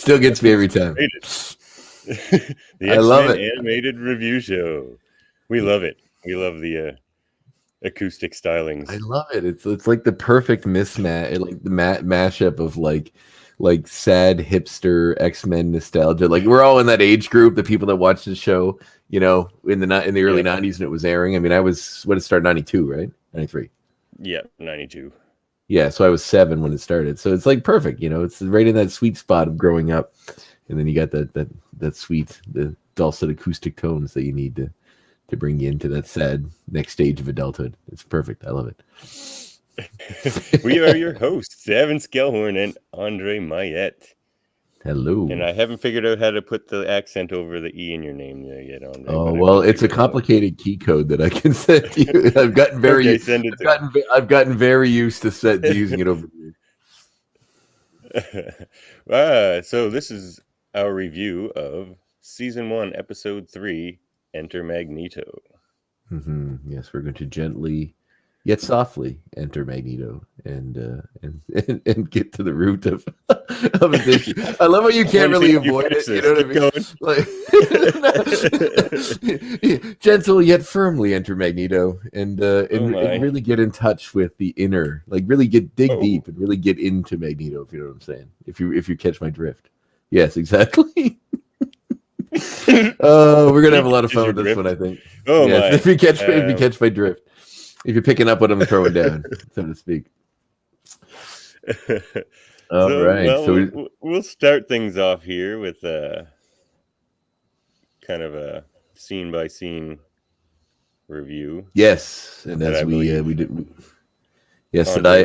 still gets me every time. The I love X-Men it. animated review show. We love it. We love the acoustic stylings. I love it. It's like the perfect mismatch, like the mashup of like sad hipster X-Men nostalgia. Like we're all in that age group, the people that watched the show, in the early 90s when it was airing. I mean, it started 92, right? 93. Yeah, 92. Yeah, so I was 7 when it started. So it's like perfect, it's right in that sweet spot of growing up. And then you got that sweet, the dulcet acoustic tones that you need to bring you into that sad next stage of adulthood. It's perfect. I love it. We are your hosts, Evan Skellhorn and Andre Mayette. Hello. And I haven't figured out how to put the accent over the E in your name there yet, Andre. Oh, well, it's a complicated key code that I can send you. I've gotten very I've gotten very used to using it over here. So this is our review of Season 1, Episode 3, Enter Magneto. Mm-hmm. Yes, we're going to gently yet softly enter Magneto and get to the root of his issue. I love how you can't really avoid it. You know what I mean? Like, gentle yet firmly enter Magneto and really get in touch with the inner, like really dig deep and really get into Magneto. If you know what I'm saying. If you catch my drift. Yes, exactly. We're gonna have a lot of fun with this one, I think. Oh yes, my! If you catch my drift. If you're picking up what I'm throwing down, so to speak. All right. Well, so we'll start things off here with kind of a scene by scene review. Yes, and as we did. Yes, and I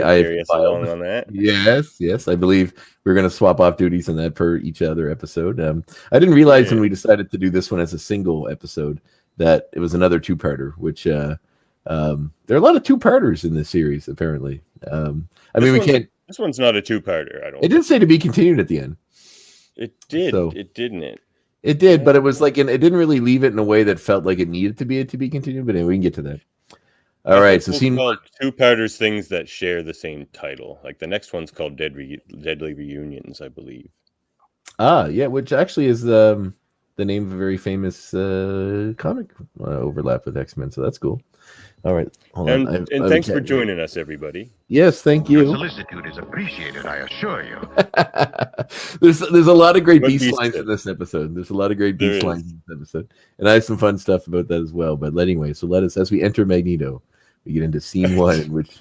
along on that. Yes, I believe we're going to swap off duties on that per each other episode. I didn't realize when we decided to do this one as a single episode that it was another two-parter, which. There are a lot of two-parters in this series, apparently. This one's not a two-parter. I don't. It did say to be continued at the end. It did. So, it didn't. It did, but it was like it didn't really leave it in a way that felt like it needed to be continued. But anyway, we can get to that. All right. So, scene called two-parters, things that share the same title. Like the next one's called Deadly Reunions, I believe. Yeah, which actually is the name of a very famous comic overlap with X-Men. So that's cool. All right. And thanks for joining us, everybody. Yes, thank you. Your solicitude is appreciated, I assure you. There's a lot of great beast lines in this episode. There's a lot of great beast lines in this episode. And I have some fun stuff about that as well. But anyway, so as we enter Magneto, we get into scene 1, which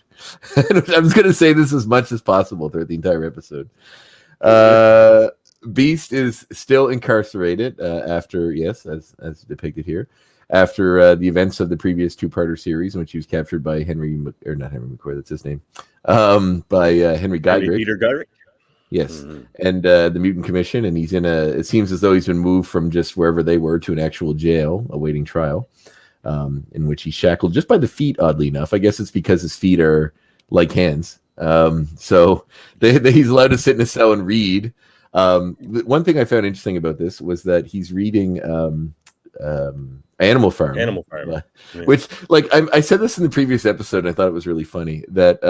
I was going to say this as much as possible throughout the entire episode. Beast is still incarcerated after, as depicted here. After the events of the previous two-parter series, in which he was captured by not Henry McCoy, that's his name, by Henry Geiger. Peter Geiger? Yes, and the Mutant Commission, and he's it seems as though he's been moved from just wherever they were to an actual jail awaiting trial, in which he's shackled just by the feet, oddly enough. I guess it's because his feet are like hands. So he's allowed to sit in a cell and read. One thing I found interesting about this was that he's reading Animal Farm. Which, like, I said this in the previous episode, and I thought it was really funny that,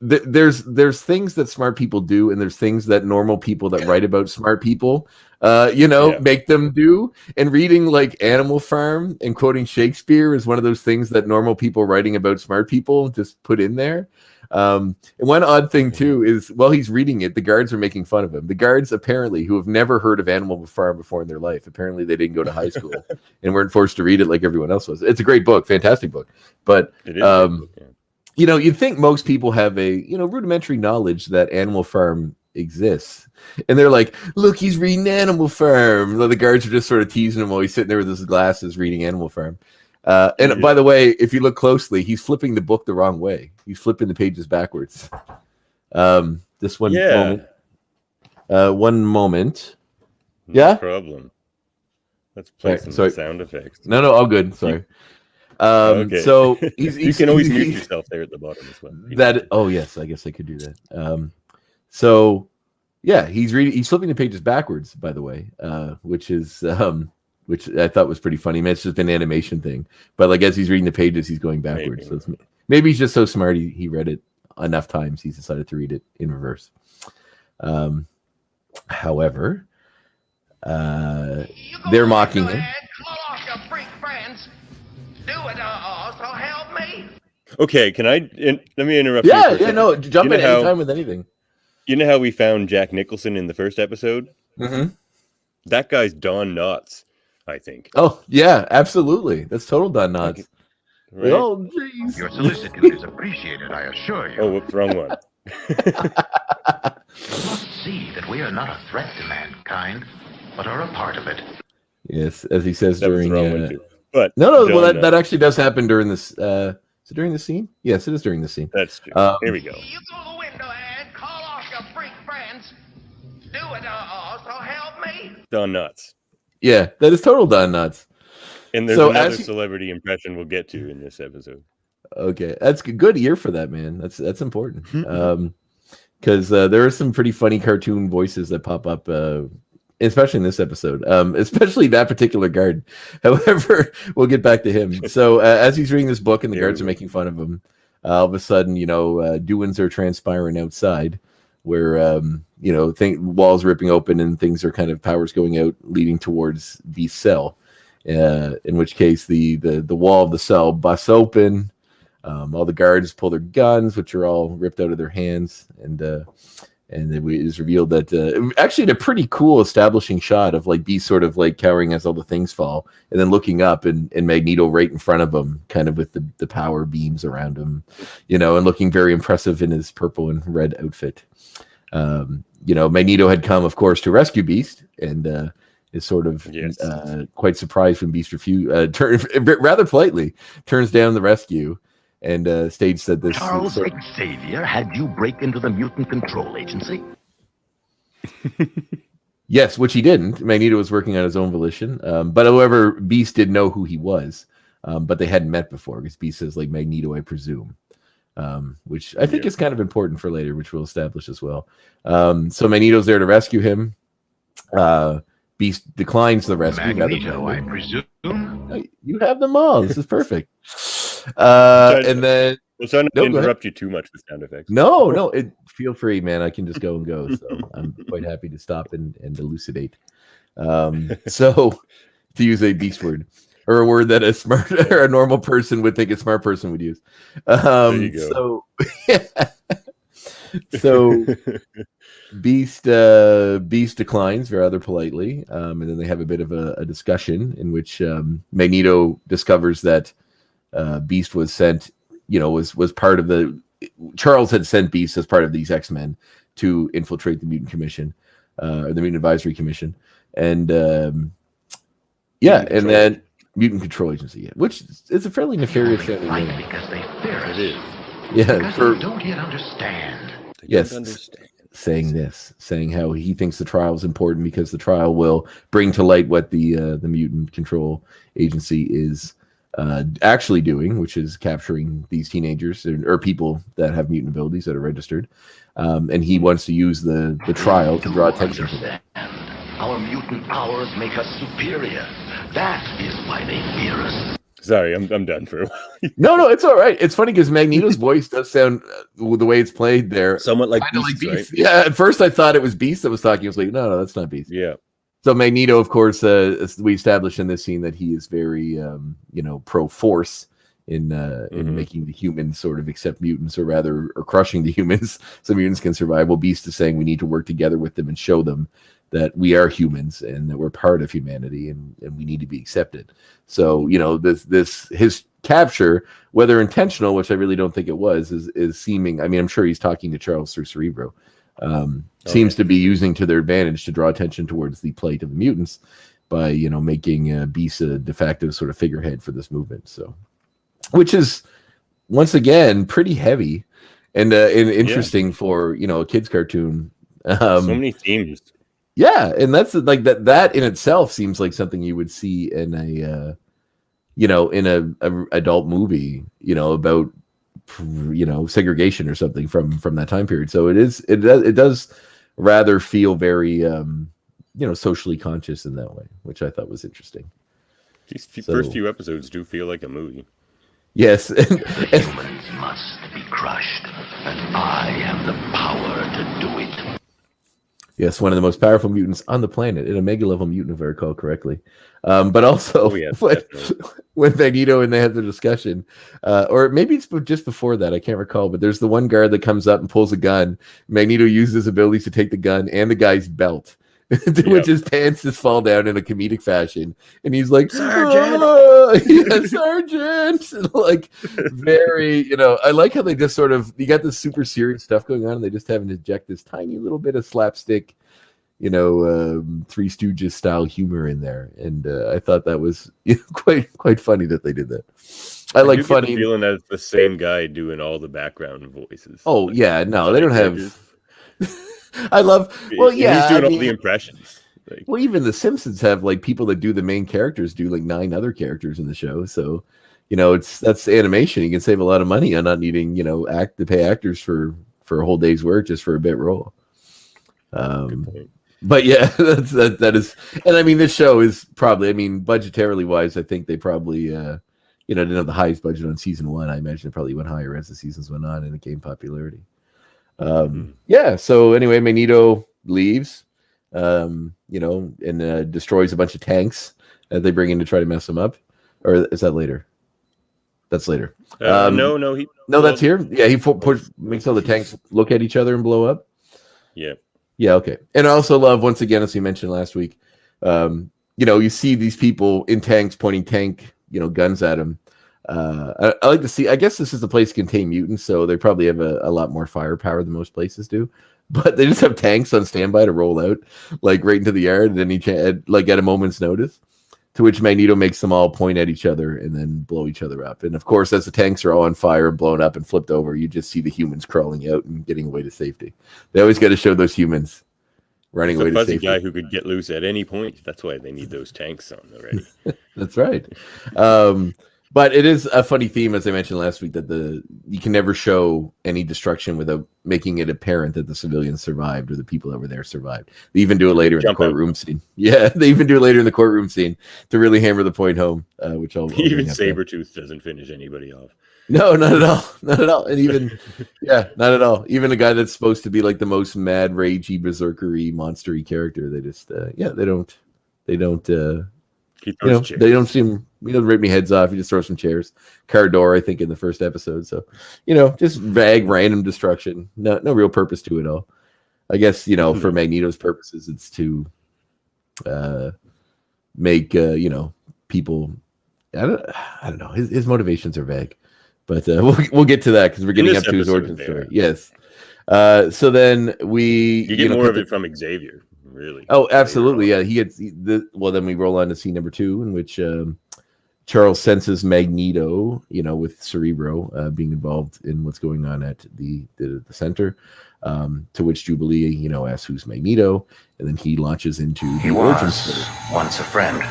there's things that smart people do, and there's things that normal people that write about smart people, make them do. And reading like Animal Farm and quoting Shakespeare is one of those things that normal people writing about smart people just put in there. And one odd thing too is while he's reading it, the guards are making fun of him. The guards apparently, who have never heard of Animal Farm before in their life, apparently they didn't go to high school and weren't forced to read it like everyone else was. It's a great book, fantastic book, but it is a great book, yeah. You'd think most people have a rudimentary knowledge that Animal Farm exists, and they're like, "Look, he's reading Animal Farm." The guards are just sort of teasing him while he's sitting there with his glasses reading Animal Farm. By the way, if you look closely, he's flipping the book the wrong way. He's flipping the pages backwards. This one moment. One moment. No problem. Let's play some sound effects. No, all good. Sorry. Okay. So you can always mute yourself there at the bottom as well. Oh yes, I guess I could do that. So yeah, he's flipping the pages backwards, by the way, which I thought was pretty funny. It's just an animation thing, but like as he's reading the pages, he's going backwards. Maybe he's just so smart he read it enough times he's decided to read it in reverse. However, they're mocking him. Call off your freak friends. Do it, so help me. Okay, let me interrupt you for a Yeah, second. no, jump in anytime with anything. You know how we found Jack Nicholson in the first episode? Mm-hmm. That guy's Don Knotts, I think. Oh, yeah, absolutely. That's total Don Knotts. Right? Oh, jeez. Your solicitude is appreciated, I assure you. Oh, whoops, wrong one. You must see that we are not a threat to mankind, but are a part of it. Yes, as he says That was during... the wrong one, too. But no, well, that actually does happen during this... is it during the scene? Yes, it is during the scene. That's true. Here we go. You go to the window and call off your freak friends. Do it, so help me. Don Knotts. Yeah, that is total Don Knotts. And there's another celebrity impression we'll get to in this episode. Okay, that's a good ear for that, man. That's important. Because there are some pretty funny cartoon voices that pop up, especially in this episode, especially that particular guard. However, we'll get back to him. So as he's reading this book and the guards are making fun of him, all of a sudden, doings are transpiring outside where, walls ripping open and things are kind of powers going out, leading towards the cell. In which case the wall of the cell busts open. All the guards pull their guns, which are all ripped out of their hands, and it is revealed that actually in a pretty cool establishing shot of like Beast sort of like cowering as all the things fall, and then looking up and Magneto right in front of him, kind of with the power beams around him, and looking very impressive in his purple and red outfit. Magneto had come, of course, to rescue Beast, and is sort of quite surprised when Beast rather politely turns down the rescue. And states that this... Charles Xavier had you break into the Mutant Control Agency? Yes, which he didn't. Magneto was working on his own volition. But however, Beast did know who he was. But they hadn't met before, because Beast says, like, Magneto, I presume. Which I think is kind of important for later, which we'll establish as well. So Magneto's there to rescue him. Beast declines the rescue. Magneto, I presume? You have them all. This is perfect. And then we'll try not to interrupt you too much with sound effects. No, feel free, man. I can just go and go. So I'm quite happy to stop and elucidate. So to use a Beast word, or a word that a smart or a normal person would think a smart person would use. There you go. So Beast declines rather politely, and then they have a bit of a discussion in which Magneto discovers that Beast was sent, was part of Charles had sent Beast as part of these X-Men to infiltrate the Mutant Commission, or the Mutant Advisory Commission, and then Mutant Control Agency, which is a fairly nefarious thing. Because they fear us. It is. Yeah, because they don't yet understand. Saying how he thinks the trial is important because the trial will bring to light what the Mutant Control Agency is actually doing, which is capturing these teenagers or people that have mutant abilities that are registered, and he wants to use the trial to draw attention to them. Our mutant powers make us superior. That is why they fear us. Sorry, I'm done for a while. No, it's all right. It's funny because Magneto's voice does sound, the way it's played there, somewhat like Beast, right? Yeah, at first I thought it was Beast that was talking. I was like, no, that's not Beast. Yeah. So Magneto, of course, we established in this scene that he is very, pro-force in making the humans sort of accept mutants, or crushing the humans so mutants can survive. Well, Beast is saying we need to work together with them and show them that we are humans and that we're part of humanity and we need to be accepted. So, his capture, whether intentional, which I really don't think it was, is seeming, I mean, I'm sure he's talking to Charles through Cerebro, seems to be using to their advantage to draw attention towards the plight of the mutants by, making Beast a de facto sort of figurehead for this movement. So, which is, once again, pretty heavy and interesting for, a kid's cartoon. So many themes. Yeah, and that's like that in itself seems like something you would see in a adult movie, about segregation or something from that time period. So it does rather feel very socially conscious in that way, which I thought was interesting. These first few episodes do feel like a movie. Yes. Humans must be crushed, and I have the power to do it. Yes, one of the most powerful mutants on the planet, an Omega level mutant, if I recall correctly. But also, when Magneto and they had the discussion, or maybe it's just before that, I can't recall. But there's the one guard that comes up and pulls a gun. Magneto uses his abilities to take the gun and the guy's belt, which his pants just fall down in a comedic fashion, and he's like, "Sergeant, Sergeant!" And like very, I like how they just sort of you got this super serious stuff going on, and they just have to inject this tiny little bit of slapstick, Three Stooges style humor in there, and I thought that was quite funny that they did that. I like funny feeling that it's the same guy doing all the background voices. Oh yeah, no, they don't have. I love. Well, yeah, he's doing all the impressions. Well, even The Simpsons have like people that do the main characters do like 9 other characters in the show. So, that's animation. You can save a lot of money on not needing to pay actors for a whole day's work just for a bit role. But yeah, that is, and I mean this show is probably, budgetarily wise, I think they probably didn't have the highest budget on season 1. I imagine it probably went higher as the seasons went on and it gained popularity. Yeah, so anyway, Magneto leaves, and destroys a bunch of tanks that they bring in to try to mess him up. Or is that later? That's later. No, that's here. Yeah, he makes all the tanks look at each other and blow up. Yeah, okay. And I also love, once again, as we mentioned last week, you see these people in tanks pointing tank, guns at him. I like to see. I guess this is the place to contain mutants, so they probably have a lot more firepower than most places do. But they just have tanks on standby to roll out, like right into the yard, and then at a moment's notice. To which Magneto makes them all point at each other and then blow each other up. And of course, as the tanks are all on fire and blown up and flipped over, you just see the humans crawling out and getting away to safety. They always got to show those humans running away to safety. It's a fuzzy guy who could get loose at any point. That's why they need those tanks on already. That's right. But it is a funny theme, as I mentioned last week, that you can never show any destruction without making it apparent that the civilians survived or the people that were there survived. They even do it later in the courtroom scene. Yeah, they even do it later in the courtroom scene to really hammer the point home. Which I'll even Sabretooth doesn't finish anybody off. No, not at all. Not at all. And even, not at all. Even a guy that's supposed to be like the most mad, ragey, berserkery, monstery character, they just, they don't. They don't seem, rip me heads off. You just throw some chairs. Cardor, I think, in the first episode. So, just vague, random destruction. No real purpose to it all. I guess, for Magneto's purposes, it's to make, people. I don't know. His motivations are vague, but we'll get to that because we're getting up to his origin story. Yes. So then you get more of it from Xavier. Really? Oh, absolutely. Yeah, he gets well. Then we roll on to scene number 2, in which Charles senses Magneto, with Cerebro being involved in what's going on at the center. To which Jubilee, asks who's Magneto, and then he launches into the origin story. Once a friend.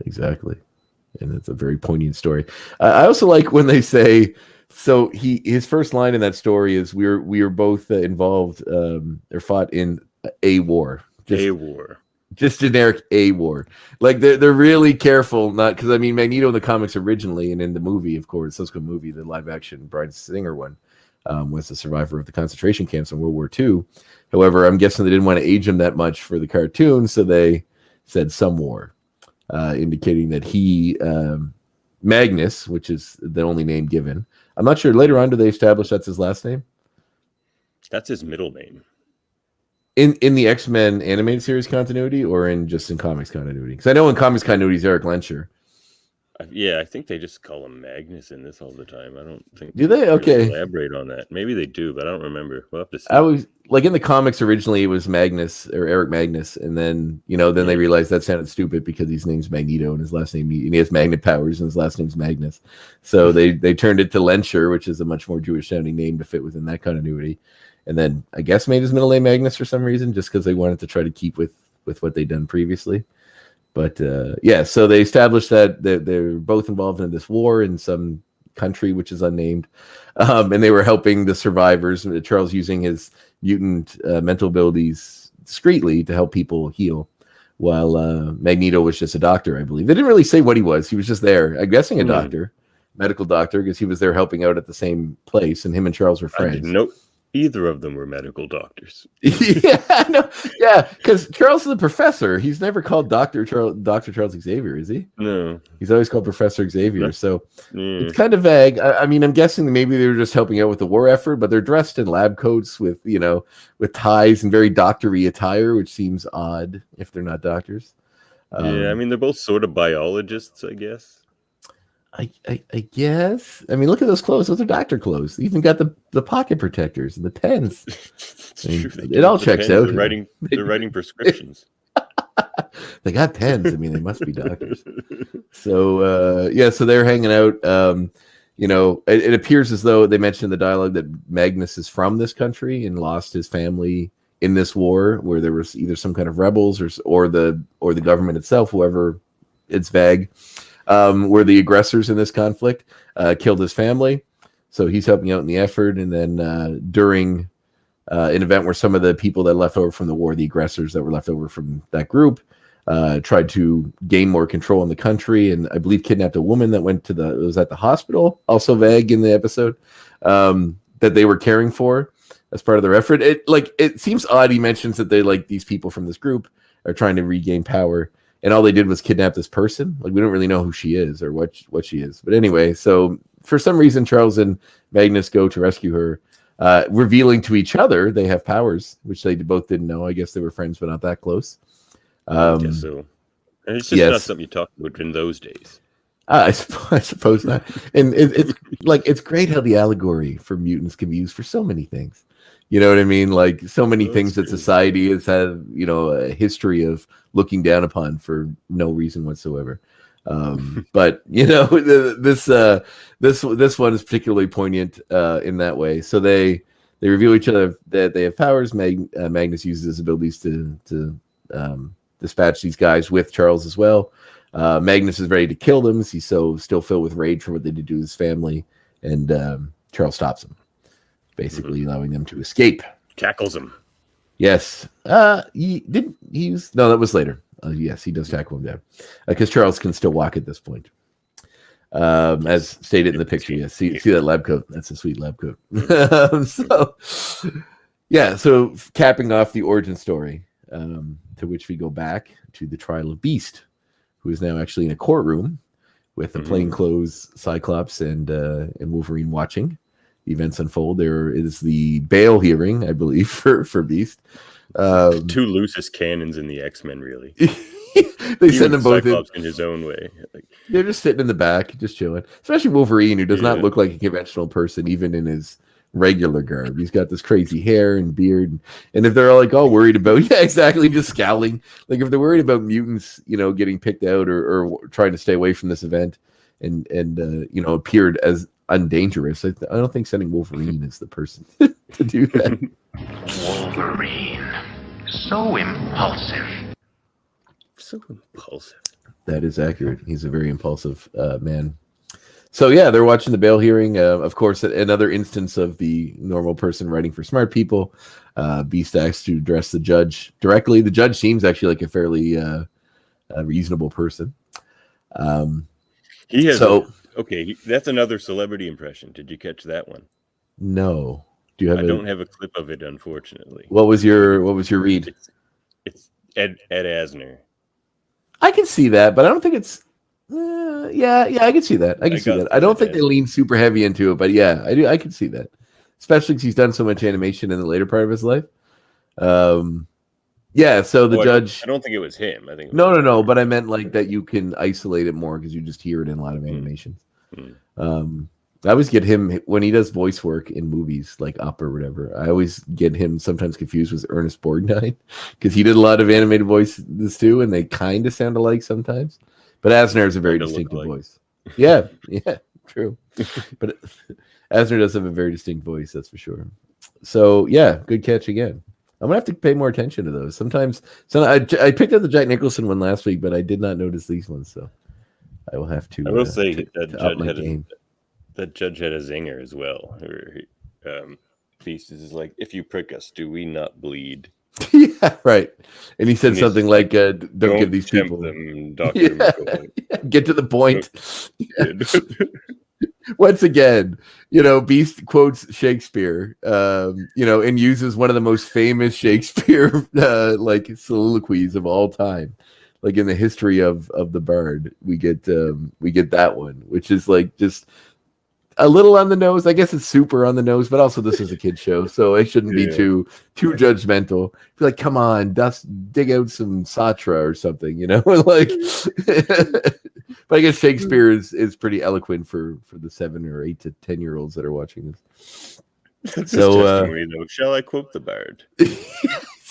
Exactly, and it's a very poignant story. I also like when they say. So his first line in that story is we were both involved or fought in a war. Just generic a war. Like they're really careful not because Magneto in the comics originally and in the movie, of course, subsequent movie, the live action Bryan Singer one, was a survivor of the concentration camps in World War II. However, I'm guessing they didn't want to age him that much for the cartoon, so they said some war, indicating that he Magnus, which is the only name given. I'm not sure. Later on, do they establish that's his last name? That's his middle name. In the X-Men animated series continuity, or in comics continuity? Because I know in comics continuity is Eric Lenscher. Yeah, I think they just call him Magnus in this all the time. I don't think. Do they? Okay. Elaborate on that. Maybe they do, but I don't remember. We'll have to see. I was like in the comics originally, it was Magnus or Eric Magnus, and then they realized that sounded stupid because his name's Magneto and his last name and he has magnet powers and his last name's Magnus. So they turned it to Lenscher, which is a much more Jewish sounding name to fit within that continuity. And then I guess made his middle name Magnus for some reason, just because they wanted to try to keep with what they'd done previously. But so they established that they're both involved in this war in some country which is unnamed, and they were helping the survivors. Charles using his mutant mental abilities discreetly to help people heal, while Magneto was just a doctor, I believe. They didn't really say what he was. He was just there. I'm guessing a doctor, medical doctor, because he was there helping out at the same place, and him and Charles were friends. Either of them were medical doctors. Yeah, no, yeah, because Charles is a professor. He's never called Dr. Charles Xavier, is he? No. He's always called Professor Xavier. No. So it's kind of vague. I mean, I'm guessing that maybe they were just helping out with the war effort, but they're dressed in lab coats with ties and very doctor-y attire, which seems odd if they're not doctors. Yeah, I mean, they're both sort of biologists, I guess. I guess. I mean, look at those clothes. Those are doctor clothes. They even got the pocket protectors and the pens. It all checks out. They're writing prescriptions. They got pens. I mean, they must be doctors. So so they're hanging out. It appears as though they mentioned in the dialogue that Magnus is from this country and lost his family in this war, where there was either some kind of rebels or the government itself, whoever. It's vague. Were the aggressors in this conflict, killed his family. So he's helping out in the effort. And then during an event where some of the people that left over from the war, the aggressors that were left over from that group, tried to gain more control in the country. And I believe kidnapped a woman that was at the hospital, also vague in the episode, that they were caring for as part of their effort. It seems odd. He mentions that these people from this group are trying to regain power. And all they did was kidnap this person. We don't really know who she is or what she is. But anyway, so for some reason, Charles and Magnus go to rescue her, revealing to each other they have powers, which they both didn't know. I guess they were friends, but not that close. I guess so. And it's just not something you talk about in those days. I suppose not. And it's great how the allegory for mutants can be used for so many things. You know what I mean? So many things that society has had, a history of looking down upon for no reason whatsoever. But this one is particularly poignant in that way. So they reveal each other that they have powers. Magnus uses his abilities to dispatch these guys with Charles as well. Magnus is ready to kill them. He's still filled with rage for what they did to his family, and Charles stops him, basically allowing them to escape. Tackles him. Yes. No, that was later. Yes, he does tackle him down because Charles can still walk at this point. As stated in the picture. Yes. See that lab coat? That's a sweet lab coat. So capping off the origin story, to which we go back to the trial of Beast, who is now actually in a courtroom with the plainclothes Cyclops and Wolverine watching the events unfold. There is the bail hearing, I believe, for Beast. Two loosest cannons in the X-Men, really. They send them both Cyclops in his own way. They're just sitting in the back, just chilling. Especially Wolverine, who does not look like a conventional person, even in his regular garb. He's got this crazy hair and beard, and if they're all worried about, just scowling. If they're worried about mutants, getting picked out or trying to stay away from this event, and appeared as undangerous, I don't think sending Wolverine is the person to do that. Wolverine, so impulsive. That is accurate. He's a very impulsive man. So they're watching the bail hearing. Of course, another instance of the normal person writing for smart people. Beast asks to address the judge directly. The judge seems actually like a fairly reasonable person. He has. Okay, that's another celebrity impression. Did you catch that one? No. Do you have? I don't have a clip of it, unfortunately. What was your read? It's Ed Asner. I can see that, but I don't think it's. I can see that. I can see that. I don't think they lean super heavy into it, but yeah, I do. I can see that, especially because he's done so much animation in the later part of his life. So the judge. I don't think it was him. I think no. But I meant that you can isolate it more because you just hear it in a lot of animations. I always get him when he does voice work in movies like Up or whatever. I always get him sometimes confused with Ernest Borgnine because he did a lot of animated voices too, and they kind of sound alike sometimes. But Asner has a very distinctive voice. Yeah, true. But Asner does have a very distinct voice, that's for sure. So good catch again. I'm gonna have to pay more attention to those. Sometimes I picked up the Jack Nicholson one last week, but I did not notice these ones, so I will have to. I will say that judge had a zinger as well. Beast is like, if you prick us, do we not bleed? Yeah, right. And he said something like, "Don't give these people." Them, Dr. Get to the point. once again, Beast quotes Shakespeare, and uses one of the most famous Shakespeare like soliloquies of all time. Like in the history of the Bard, we get that one, which is like just a little on the nose. I guess it's super on the nose, but also this is a kid show, so it shouldn't be too judgmental. Be like, come on, dig out some Satra or something, like. But I guess Shakespeare is pretty eloquent for the 7 or 8 to 10-year-olds that are watching this. So, shall I quote the Bard?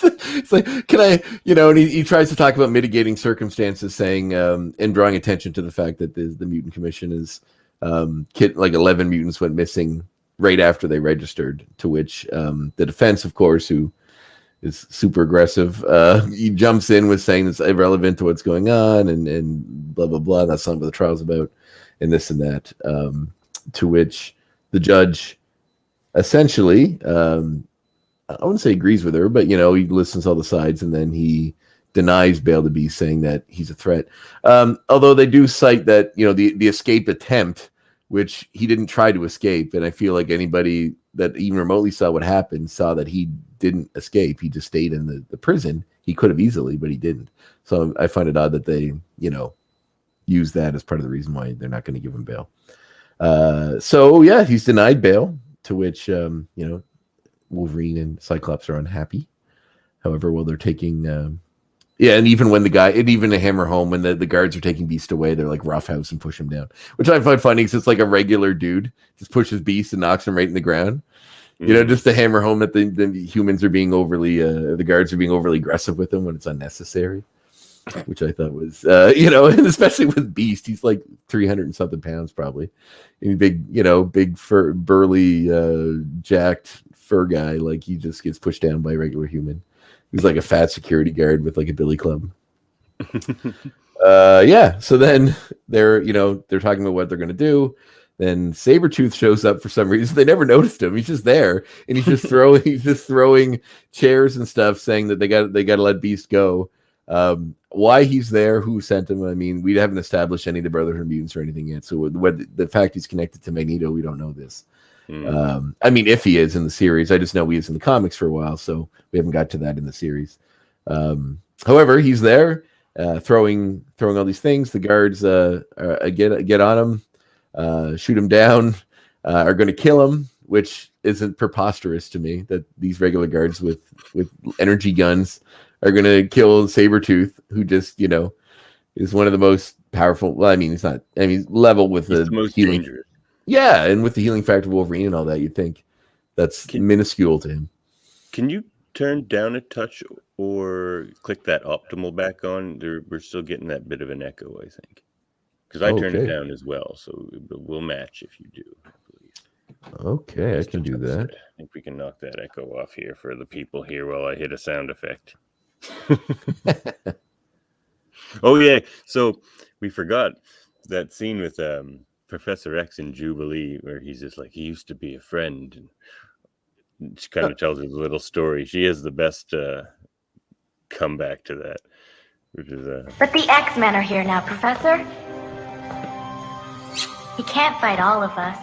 It's like, can I, and he tries to talk about mitigating circumstances, saying and drawing attention to the fact that the Mutant Commission is like 11 mutants went missing right after they registered, to which the defense, of course, who is super aggressive, he jumps in with saying it's irrelevant to what's going on and blah blah blah, that's not what the trial's about, and this and that, to which the judge essentially I wouldn't say agrees with her, but he listens to all the sides, and then he denies bail to Beast, saying that he's a threat. Although they do cite that the escape attempt, which he didn't try to escape, and I feel like anybody that even remotely saw what happened saw that he didn't escape. He just stayed in the prison. He could have easily, but he didn't. So I find it odd that they use that as part of the reason why they're not going to give him bail. So yeah, he's denied bail, to which Wolverine and Cyclops are unhappy. However, while they're taking and even when even to hammer home, when the guards are taking Beast away, they're like roughhouse and push him down, which I find funny because it's like a regular dude just pushes Beast and knocks him right in the ground. Just to hammer home that the humans are being overly, the guards are being overly aggressive with him when it's unnecessary, which I thought was, and especially with Beast, he's like 300 and something pounds probably, and big fur, burly, jacked fur guy. Like he just gets pushed down by a regular human. He's like a fat security guard with like a billy club. So then they're talking about what they're gonna do. Then Sabretooth shows up for some reason. They never noticed him. He's just there, and he's just throwing chairs and stuff, saying that they got to let Beast go. Why he's there, who sent him? I mean, we haven't established any of the Brotherhood of Mutants or anything yet. So the fact he's connected to Magneto, we don't know this. I mean, if he is in the series, I just know he is in the comics for a while, so we haven't got to that in the series. However, he's there, throwing all these things. The guards get on him, shoot him down, are going to kill him, which isn't preposterous to me that these regular guards with energy guns are going to kill Sabretooth, who just is one of the most powerful. Well, I mean, he's not. I mean, level with the most healing. Dangerous. Yeah, and with the healing factor of Wolverine and all that, you'd think that's minuscule to him. Can you turn down a touch or click that optimal back on? We're still getting that bit of an echo, I think. Because I turned it down as well, so we'll match if you do, please. Okay, I can do that. I think we can knock that echo off here for the people here while I hit a sound effect. Oh, yeah. So we forgot that scene with Professor X and Jubilee, where he's just like, he used to be a friend. And she kind of tells his little story. She has the best comeback to that, which is But the X-Men are here now, Professor. He can't fight all of us.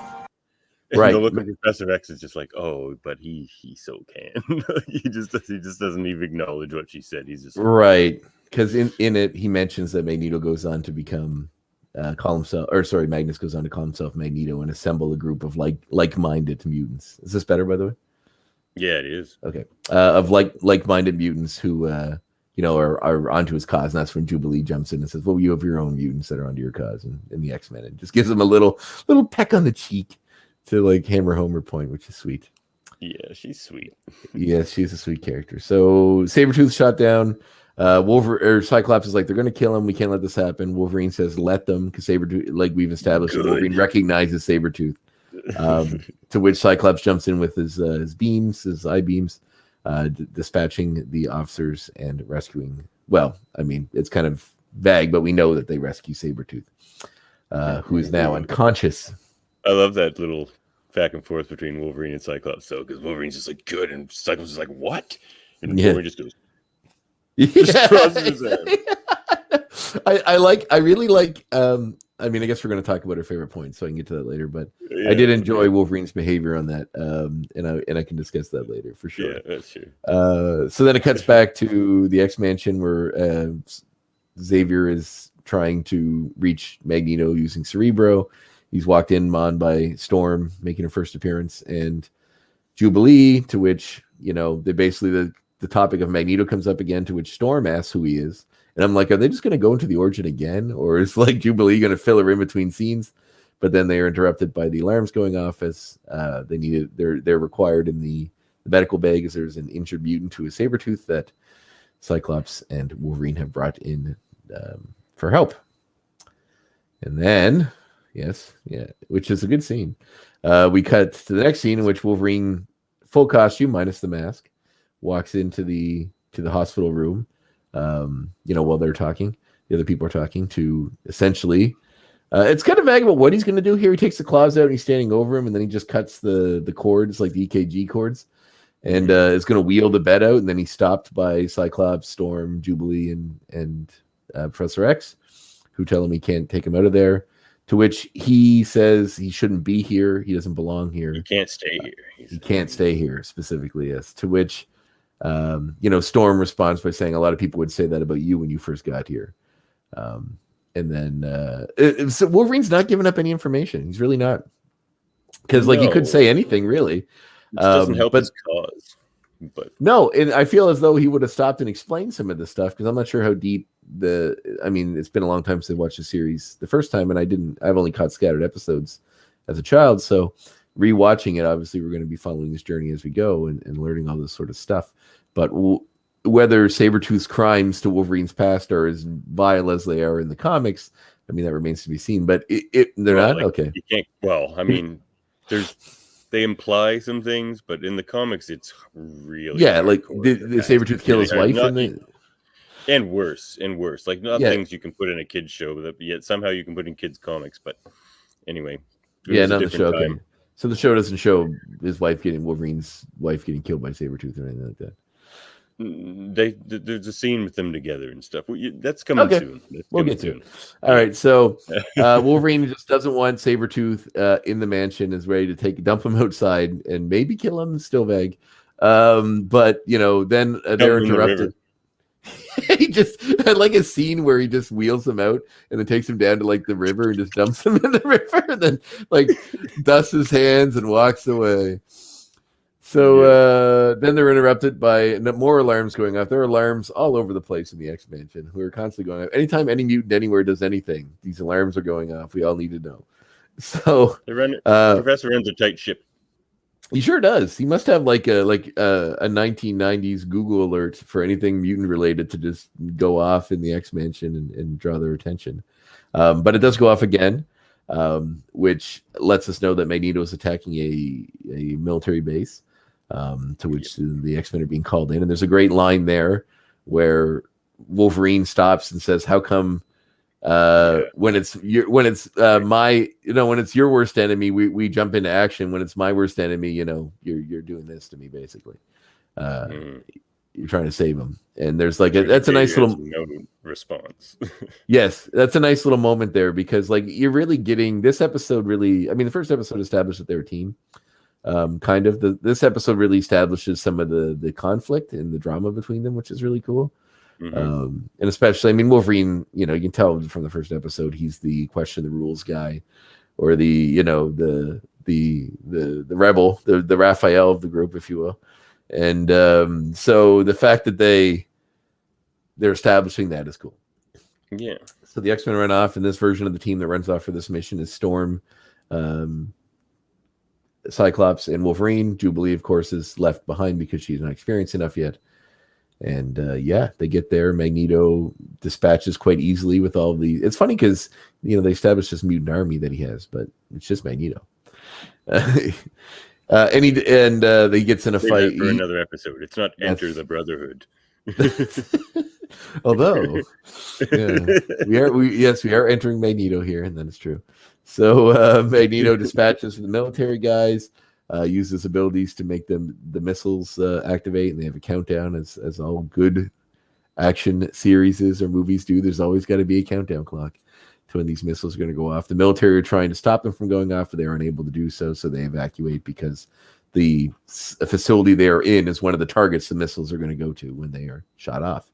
Right. The look of Professor X is just like, oh, but he so can. he just doesn't even acknowledge what she said. He's just right, because in it he mentions that Magneto goes on to become. Magnus goes on to call himself Magneto and assemble a group of like-minded mutants. Is this better, by the way? Yeah, it is. Okay. Of like-minded mutants who are onto his cause, and that's when Jubilee jumps in and says, well, you have your own mutants that are onto your cause, and the X-Men, and just gives them a little peck on the cheek to like hammer home her point, which is sweet. Yeah, she's sweet. Yes, she's a sweet character. So Sabretooth shot down. Cyclops is like, they're going to kill him. We can't let this happen. Wolverine says, let them, because Sabretooth, like we've established, Wolverine recognizes Sabretooth. To which Cyclops jumps in with his beams, his eye beams, dispatching the officers and rescuing. Well, I mean, it's kind of vague, but we know that they rescue Sabretooth, who is now unconscious. I love that little back and forth between Wolverine and Cyclops, though, because Wolverine's just like, good, and Cyclops is like, what? And Wolverine just goes, just crosses his head. I really like I mean, I guess we're going to talk about our favorite points, so I can get to that later. But Yeah, I did enjoy Wolverine's behavior on that, and I can discuss that later for sure. Yeah, that's true. So then it cuts back to the X Mansion where Xavier is trying to reach Magneto using Cerebro. He's walked in on by Storm, making her first appearance, and Jubilee, to which, they basically, the topic of Magneto comes up again, to which Storm asks who he is. And I'm like, are they just going to go into the origin again? Or is like Jubilee going to fill her in between scenes? But then they are interrupted by the alarms going off as they're required in the medical bag as there's an injured mutant who is Sabretooth that Cyclops and Wolverine have brought in for help. And then, which is a good scene. We cut to the next scene in which Wolverine, full costume minus the mask, walks into the hospital room. While they're talking, the other people are talking to essentially. It's kind of vague about what he's going to do here. He takes the claws out and he's standing over him, and then he just cuts the cords, like the EKG cords, and is going to wheel the bed out. And then he's stopped by Cyclops, Storm, Jubilee, and Professor X, who tell him he can't take him out of there. To which he says he shouldn't be here. He doesn't belong here. He can't stay here. He can't stay here, specifically, yes. To which, Storm responds by saying, a lot of people would say that about you when you first got here. And then so Wolverine's not giving up any information. He's really not. Because, he could say anything, really. It doesn't help his cause. But no, and I feel as though he would have stopped and explained some of this stuff, because I'm not sure how deep it's been a long time since I watched the series the first time, and I've only caught scattered episodes as a child, so rewatching it, obviously we're going to be following this journey as we go and learning all this sort of stuff. But whether Sabretooth's crimes to Wolverine's past are as vile as they are in the comics, that remains to be seen. But they're not? Okay. You can't, they imply some things, but in the comics, it's really did Sabretooth kill his wife? And worse. Like, not things you can put in a kid's show, but yet somehow you can put in kids' comics. But anyway. Not the show. Okay. So the show doesn't show Wolverine's wife getting killed by Sabretooth or anything like that. There's a scene with them together and stuff. That's coming soon. We'll get to it. All right, so Wolverine just doesn't want Sabretooth in the mansion, is ready to dump him outside and maybe kill him. Still vague. But then they're interrupted. He just had like a scene where he just wheels him out and then takes him down to like the river and just dumps him in the river and then like dusts his hands and walks away. So then they're interrupted by more alarms going off. There are alarms all over the place in the X Mansion who are constantly going off. Anytime any mutant anywhere does anything, these alarms are going off. We all need to know. So Professor runs a tight ship. He sure does. He must have like a 1990s Google alert for anything mutant related to just go off in the X Mansion and draw their attention. But it does go off again, which lets us know that Magneto is attacking a military base. To which the X-Men are being called in, and there's a great line there where Wolverine stops and says, "How come when it's your worst enemy, we jump into action. When it's my worst enemy, you're doing this to me, basically. You're trying to save him." And there's that's a nice little response. Yes, that's a nice little moment there, because you're really getting this episode. Really, the first episode established that they're a team. This episode really establishes some of the conflict and the drama between them, which is really cool. Mm-hmm. And especially, Wolverine, you can tell from the first episode, he's the question the rules guy, or the rebel, the Raphael of the group, if you will. And so the fact that they're establishing that is cool. Yeah. So the X-Men run off, and this version of the team that runs off for this mission is Storm, Cyclops, and Wolverine. Jubilee, of course, is left behind because she's not experienced enough yet. And they get there. Magneto dispatches quite easily with all the. It's funny because they established this mutant army that he has, but it's just Magneto. And he gets in a fight for another episode. It's not Enter the Brotherhood. Although, we are entering Magneto here, and that is true. So Magneto dispatches the military guys, uses abilities to make the missiles activate, and they have a countdown, as all good action series or movies do. There's always got to be a countdown clock. To to when these missiles are going to go off. The military are trying to stop them from going off, but they aren't able to do so, so they evacuate because the facility they are in is one of the targets the missiles are going to go to when they are shot off.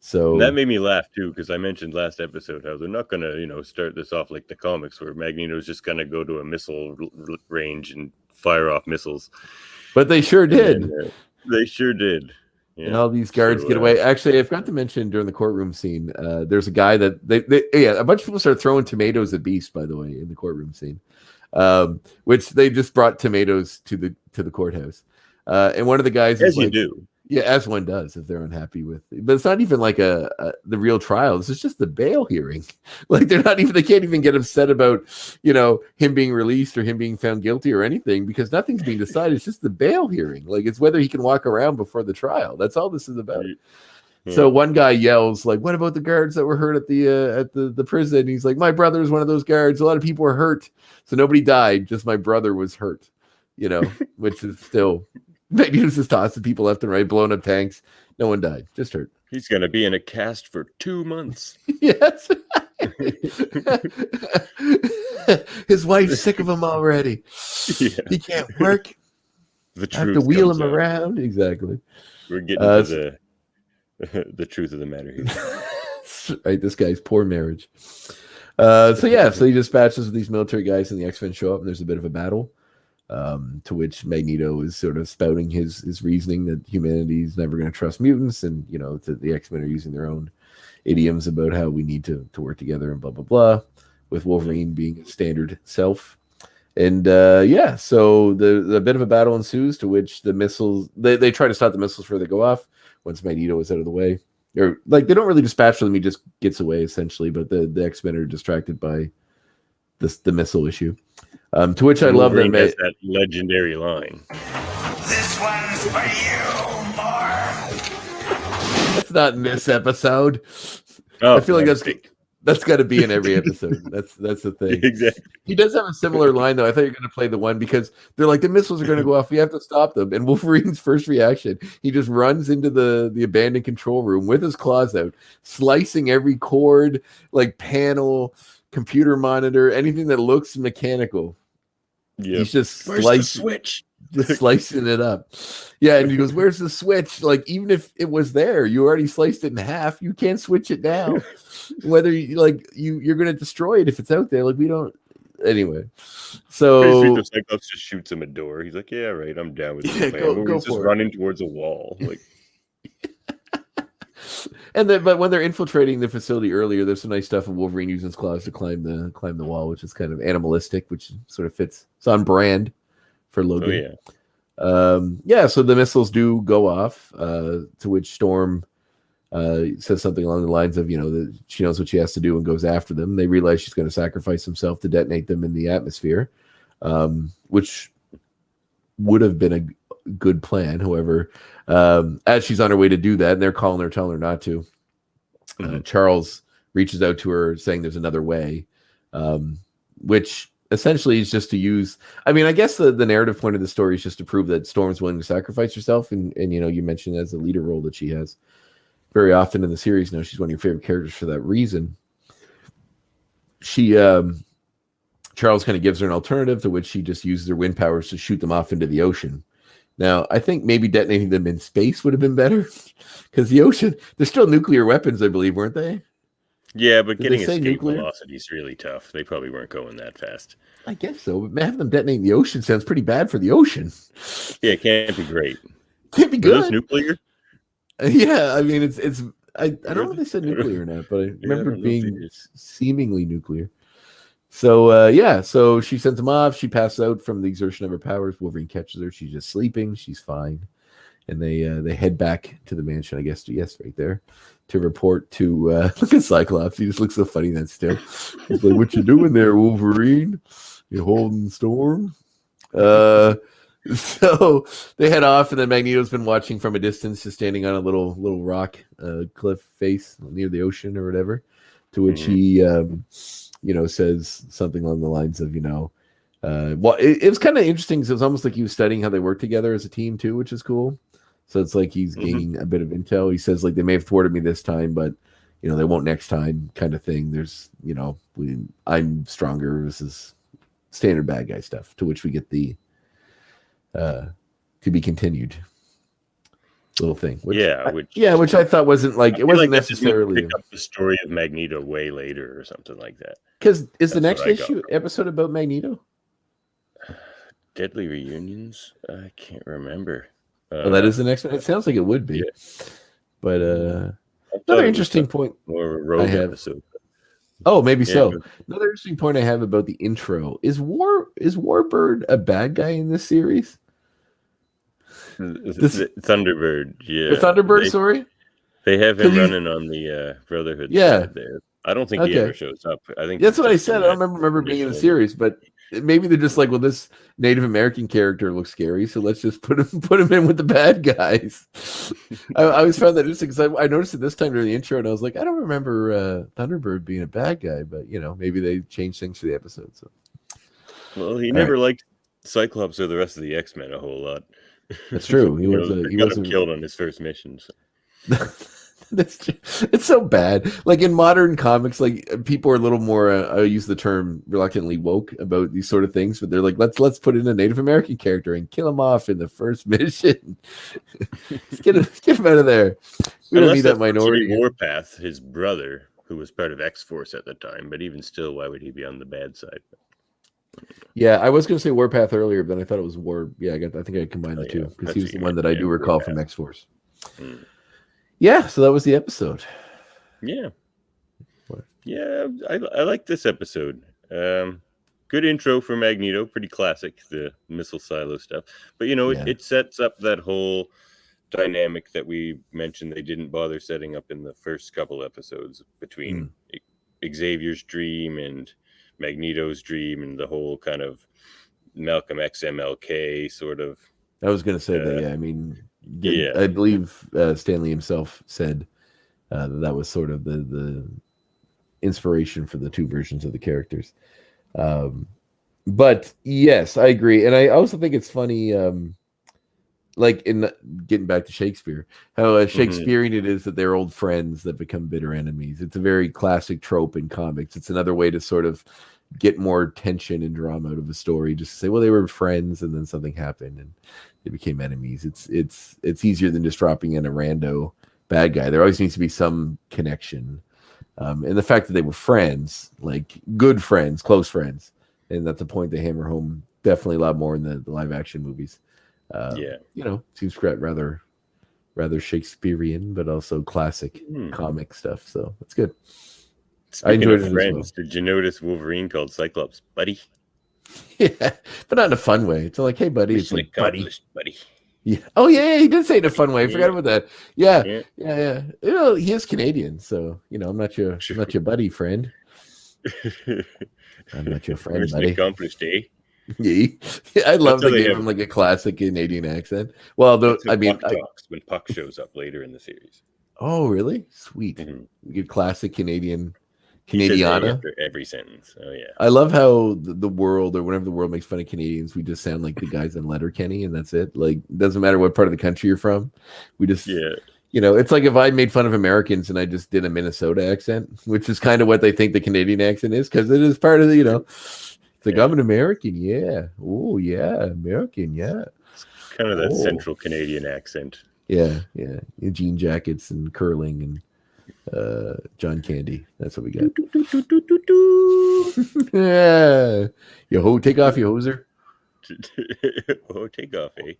So and that made me laugh too, because I mentioned last episode how they're not going to, start this off like the comics where Magneto's just going to go to a missile range and fire off missiles. But they sure did. Then, they sure did. Yeah. And all these guards get away. Actually, I forgot to mention during the courtroom scene, there's a guy that a bunch of people start throwing tomatoes at Beast, by the way, in the courtroom scene, which they just brought tomatoes to the courthouse. And one of the guys is you do. Yeah, as one does if they're unhappy with it. But it's not even like the real trial. This is just the bail hearing. Like they can't even get upset about, him being released or him being found guilty or anything because nothing's being decided. It's just the bail hearing. Like it's whether he can walk around before the trial. That's all this is about. Yeah. So one guy yells like, "What about the guards that were hurt at the prison?" He's like, "My brother is one of those guards. A lot of people were hurt. So nobody died. Just my brother was hurt." Which is still Magneto's just tossing people left and right, blowing up tanks. No one died, just hurt. He's going to be in a cast for 2 months. Yes. His wife's sick of him already. Yeah. He can't work. The truth I have to wheel him out. Around. Exactly. We're getting to the truth of the matter here. Right, this guy's poor marriage. So he dispatches these military guys and the X-Men show up and there's a bit of a battle. To which Magneto is sort of spouting his reasoning that humanity is never going to trust mutants, and the X-Men are using their own idioms about how we need to work together and blah blah blah, with Wolverine being a standard self. And so the bit of a battle ensues, to which the missiles they try to stop the missiles before they go off once Magneto is out of the way, or like they don't really dispatch them, he just gets away essentially, but the X-Men are distracted by the missile issue. To which I love that legendary line. This one's for you, Mark. That's not in this episode. Oh, I feel like that's got to be in every episode. That's the thing. Exactly. He does have a similar line though. I thought you were going to play the one because they're like the missiles are going to go off. We have to stop them. And Wolverine's first reaction, he just runs into the abandoned control room with his claws out, slicing every cord, like panel, computer monitor, anything that looks mechanical. Yep. He's just switch. Just slicing it up. Yeah, and he goes, "Where's the switch?" Like, even if it was there, you already sliced it in half. You can't switch it now. Whether you're going to destroy it if it's out there. Like, we don't. Anyway, so the Cyclops just shoots him a door. He's like, "Yeah, right, I'm down with this." Go he's just running towards a wall, like. But when they're infiltrating the facility earlier, there's some nice stuff of Wolverine using his claws to climb the wall, which is kind of animalistic, which sort of fits. It's on brand for Logan. Oh, yeah. So the missiles do go off, to which Storm says something along the lines of, that she knows what she has to do and goes after them. They realize she's going to sacrifice himself to detonate them in the atmosphere, which would have been a good plan. However, as she's on her way to do that, and they're calling her, telling her not to, Charles reaches out to her saying there's another way, which essentially is just to use. I mean, I guess the narrative point of the story is just to prove that Storm's willing to sacrifice herself, and you mentioned as the leader role that she has very often in the series now. She's one of your favorite characters for that reason. She Charles kind of gives her an alternative, to which she just uses her wind powers to shoot them off into the ocean. Now, I think maybe detonating them in space would have been better, because the ocean, they're still nuclear weapons, I believe, weren't they? Yeah, but getting escape velocity is really tough. They probably weren't going that fast. I guess so. But having them detonate in the ocean sounds pretty bad for the ocean. Yeah, it can't be great. Can't be good. Are those nuclear? Yeah, I mean, it's I don't know if they said nuclear or not, but I remember being seemingly nuclear. So so she sends him off. She passes out from the exertion of her powers. Wolverine catches her. She's just sleeping. She's fine, and they head back to the mansion. I guess right there to report to look at Cyclops. He just looks so funny that still. He's like, "What you doing there, Wolverine? You holding Storm?" So they head off, and then Magneto's been watching from a distance, just standing on a little rock cliff face near the ocean or whatever. To which he, says something along the lines of, well, it was kind of interesting because it was almost like he was studying how they work together as a team too, which is cool. So it's like he's gaining a bit of intel. He says, like, they may have thwarted me this time, but they won't next time kind of thing. There's, I'm stronger. This is standard bad guy stuff, to which we get the to be continued little thing. Which I thought wasn't like, it wasn't necessarily pick up the story of Magneto way later or something like that. Because is the next episode about Magneto? Deadly Reunions? I can't remember. That is the next one. It sounds like it would be. Yeah. But another interesting point more of a rogue episode. Oh, maybe so. Another interesting point I have about the intro is Warbird a bad guy in this series? Thunderbird, yeah. The Thunderbird, sorry? They have him running on the Brotherhood side there. I don't think he ever shows up. I think that's what I said. I don't remember being in the series, but maybe they're just like, well, this Native American character looks scary, so let's just put him in with the bad guys. I always found that interesting because I noticed it this time during the intro, and I was like, I don't remember Thunderbird being a bad guy, but maybe they changed things for the episode. So, well, he never liked Cyclops or the rest of the X-Men a whole lot. That's true. He was killed on his first mission. So. It's so bad. Like in modern comics, like people are a little more I use the term reluctantly woke about these sort of things, but they're like, let's put in a Native American character and kill him off in the first mission. get him out of there. We don't need that minority. Warpath, his brother, who was part of X-Force at the time, but even still, why would he be on the bad side? Yeah, I was going to say Warpath earlier, but then I thought it was War. Yeah, I think I combined the two because he was the one that I do recall Warpath from X-Force. Yeah, so that was the episode. Yeah. Yeah, I like this episode. Good intro for Magneto, pretty classic, the missile silo stuff. But, it sets up that whole dynamic that we mentioned they didn't bother setting up in the first couple episodes between Xavier's dream and Magneto's dream and the whole kind of Malcolm X MLK sort of. I was going to say that. Yeah, I mean, I believe Stanley himself said that was sort of the inspiration for the two versions of the characters. But yes, I agree, and I also think it's funny. Like in getting back to Shakespeare, how Shakespearean it is that they're old friends that become bitter enemies. It's a very classic trope in comics. It's another way to sort of get more tension and drama out of a story. Just to say, well, they were friends and then something happened and they became enemies. It's easier than just dropping in a rando bad guy. There always needs to be some connection. And the fact that they were friends, like good friends, close friends, and that's a point they hammer home definitely a lot more in the live action movies. Seems rather Shakespearean, but also classic comic stuff. So that's good. Speaking I enjoyed of friends, did you notice Wolverine called Cyclops buddy? Yeah, but not in a fun way. It's like, hey, buddy. It's like, buddy. Yeah. Oh, yeah, he did say it in a fun way. I forgot about that. Yeah. He is Canadian, so I'm not your buddy friend. I'm not your friend, buddy. Accomplished, eh? Yeah, I love that they gave him like a classic Canadian accent. Well, when Puck shows up later in the series. Oh, really? Sweet. Mm-hmm. Good classic Canadiana. After every sentence. Oh yeah. I love how the world, or whenever the world makes fun of Canadians, we just sound like the guys in Letterkenny, and that's it. Like, it doesn't matter what part of the country you're from. We just, it's like if I made fun of Americans and I just did a Minnesota accent, which is kind of what they think the Canadian accent is, because it is part of the, it's like, I'm an American, yeah. Oh yeah, American, yeah. It's kind of that central Canadian accent. Yeah. Jean jackets and curling and John Candy. That's what we got. Yeah. Take off your hoser. Take off, eh?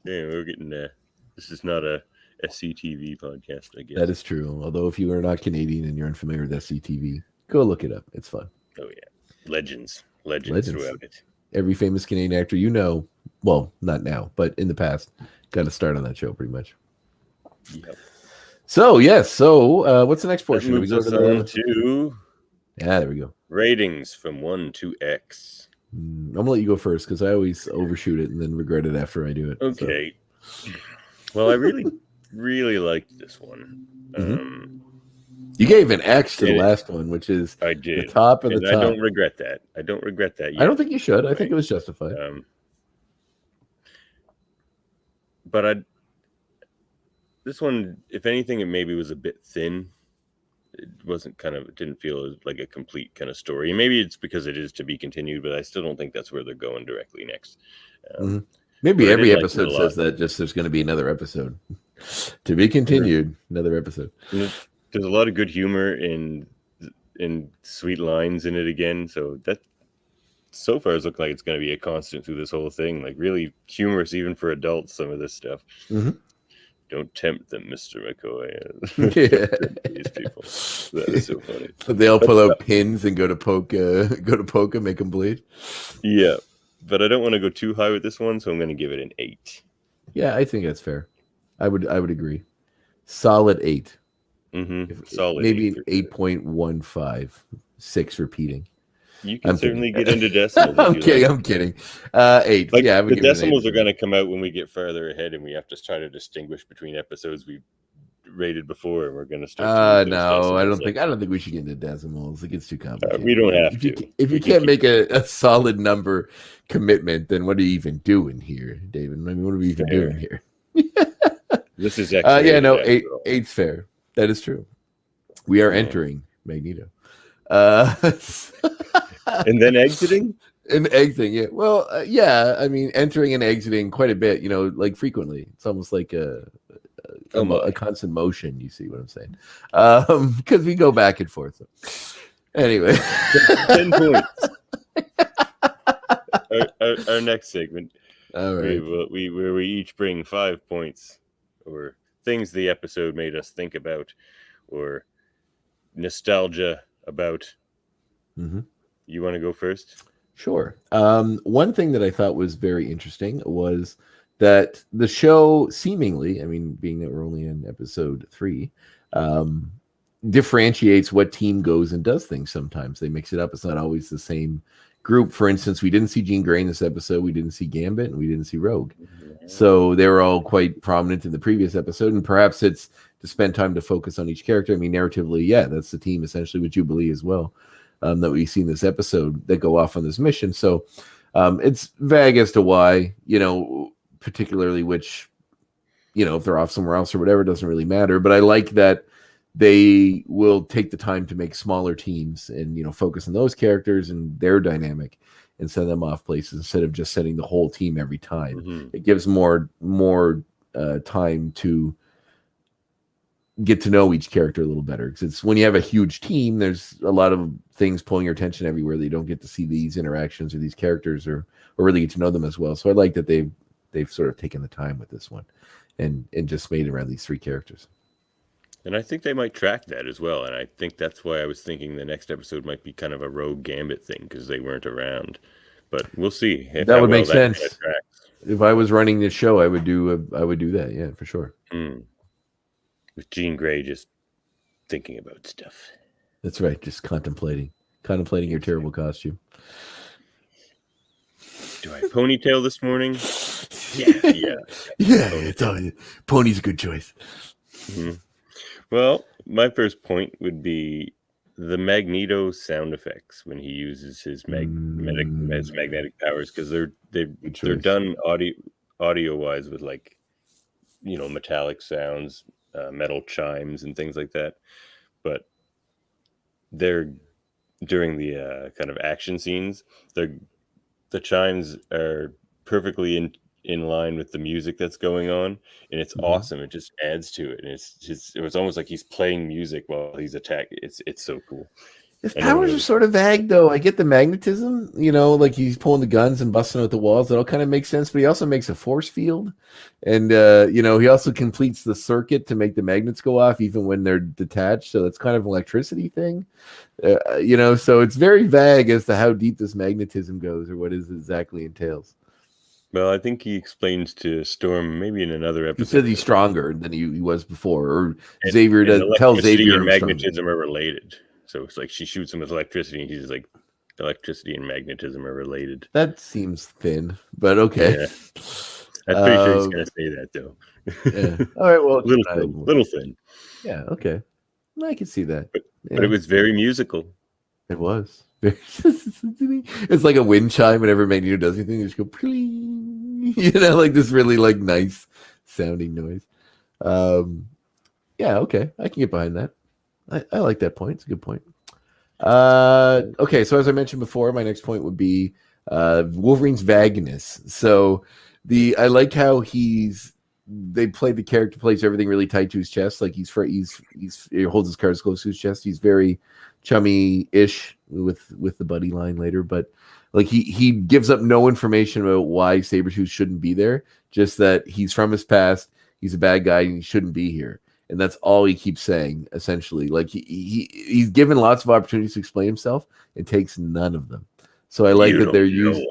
Yeah, we're getting this is not a SCTV podcast, I guess. That is true. Although if you are not Canadian and you're unfamiliar with SCTV, go look it up. It's fun. Oh yeah. Legends throughout it. Every famous Canadian actor well, not now, but in the past, got to start on that show pretty much. Yep. So yes. So what's the next portion? We go to there we go. Ratings from 1 to X. I'm gonna let you go first because I always overshoot it and then regret it after I do it. Okay. So. Well, I really, really liked this one. You gave an X to the last one, which is I did. The top of the top. I don't regret that. I don't regret that yet. I don't think you should. I think it was justified. But this one, if anything, it maybe was a bit thin it didn't feel like a complete kind of story. And maybe it's because it is to be continued, but I still don't think that's where they're going directly next. Maybe but I every did like episode it a says lot. that, just there's going to be another episode to be continued. Another episode. And there's a lot of good humor and sweet lines in it again. So that so far it's looked like it's going to be a constant through this whole thing. Like really humorous, even for adults. Some of this stuff. Don't tempt them, Mr. McCoy. These people. That is so funny. So they all pull out pins and go to poke, make them bleed. Yeah, but I don't want to go too high with this one, so I'm going to give it an 8. Yeah, I think that's fair. I would agree. Solid 8. Solid. Maybe an 8.15. 6 repeating. You can certainly get into decimals. I'm kidding. 8. Like, yeah, I would the decimals are going to come out when we get farther ahead, and we have to try to distinguish between episodes we rated before, and we're going to start. No, I don't think we should get into decimals. It gets too complicated. We don't have to. If you can't make a solid number commitment, then what are you even doing here, David? I mean, what are we even doing here? This is actually 8's fair. That is true. We are entering Magneto. And then exiting? And exiting, yeah. Well, yeah, I mean, entering and exiting quite a bit, like frequently. It's almost like a constant motion, you see what I'm saying? Because we go back and forth. So. Anyway. 10 points. Our next segment. All right. Where we each bring 5 points, or things the episode made us think about, or nostalgia about. You want to go first? Sure. One thing that I thought was very interesting was that the show seemingly, I mean, being that we're only in episode 3, differentiates what team goes and does things sometimes. They mix it up. It's not always the same group. For instance, we didn't see Jean Grey in this episode. We didn't see Gambit, and we didn't see Rogue. So they were all quite prominent in the previous episode, and perhaps it's to spend time to focus on each character. I mean, narratively, yeah, that's the team essentially with Jubilee as well. That we see in this episode that go off on this mission. So it's vague as to why, particularly which, if they're off somewhere else or whatever, doesn't really matter. But I like that they will take the time to make smaller teams and, focus on those characters and their dynamic and send them off places instead of just sending the whole team every time. It gives more time to get to know each character a little better, because it's when you have a huge team, there's a lot of things pulling your attention everywhere that you don't get to see these interactions or these characters or really get to know them as well. So I like that they've sort of taken the time with this one and just made around these 3 characters. And I think they might track that as well. And I think that's why I was thinking the next episode might be kind of a Rogue Gambit thing, because they weren't around. But we'll see. That would make sense. If I was running this show, I would do that. Yeah, for sure. With Jean Grey just thinking about stuff. That's right. Just contemplating your terrible costume. Do I ponytail this morning? Yeah. Pony's a good choice. Well, my first point would be the Magneto sound effects when he uses his magnetic powers, because they're done audio wise with like metallic sounds. Metal chimes and things like that, but they're during the kind of action scenes. The chimes are perfectly in line with the music that's going on, and it's awesome. It just adds to it, and it was almost like he's playing music while he's attacking. It's so cool. His powers are sort of vague, though. I get the magnetism, like he's pulling the guns and busting out the walls. That all kind of makes sense, but he also makes a force field. And, he also completes the circuit to make the magnets go off even when they're detached. So that's kind of an electricity thing, so it's very vague as to how deep this magnetism goes or what it exactly entails. Well, I think he explains to Storm maybe in another episode. He says he's stronger than he was before, or Xavier doesn't tell Xavier. And magnetism are related. So it's like she shoots him with electricity, and he's like, electricity and magnetism are related. That seems thin, but okay. Yeah. I'm pretty sure he's going to say that, though. Yeah. All right, well, little thin. Yeah, okay. I can see that. But it was very musical. It was. It's like a wind chime whenever Magneto does anything. They just go, pling, like this really like nice sounding noise. Yeah, okay. I can get behind that. I like that point. It's a good point. Okay, so as I mentioned before, my next point would be Wolverine's vagueness. So I like how they played the character plays everything really tight to his chest. Like he holds his cards close to his chest. He's very chummy-ish with the buddy line later, but like he gives up no information about why Sabretooth shouldn't be there, just that he's from his past, he's a bad guy, and he shouldn't be here. And that's all he keeps saying, essentially. Like he's given lots of opportunities to explain himself and takes none of them. So I like that they're using.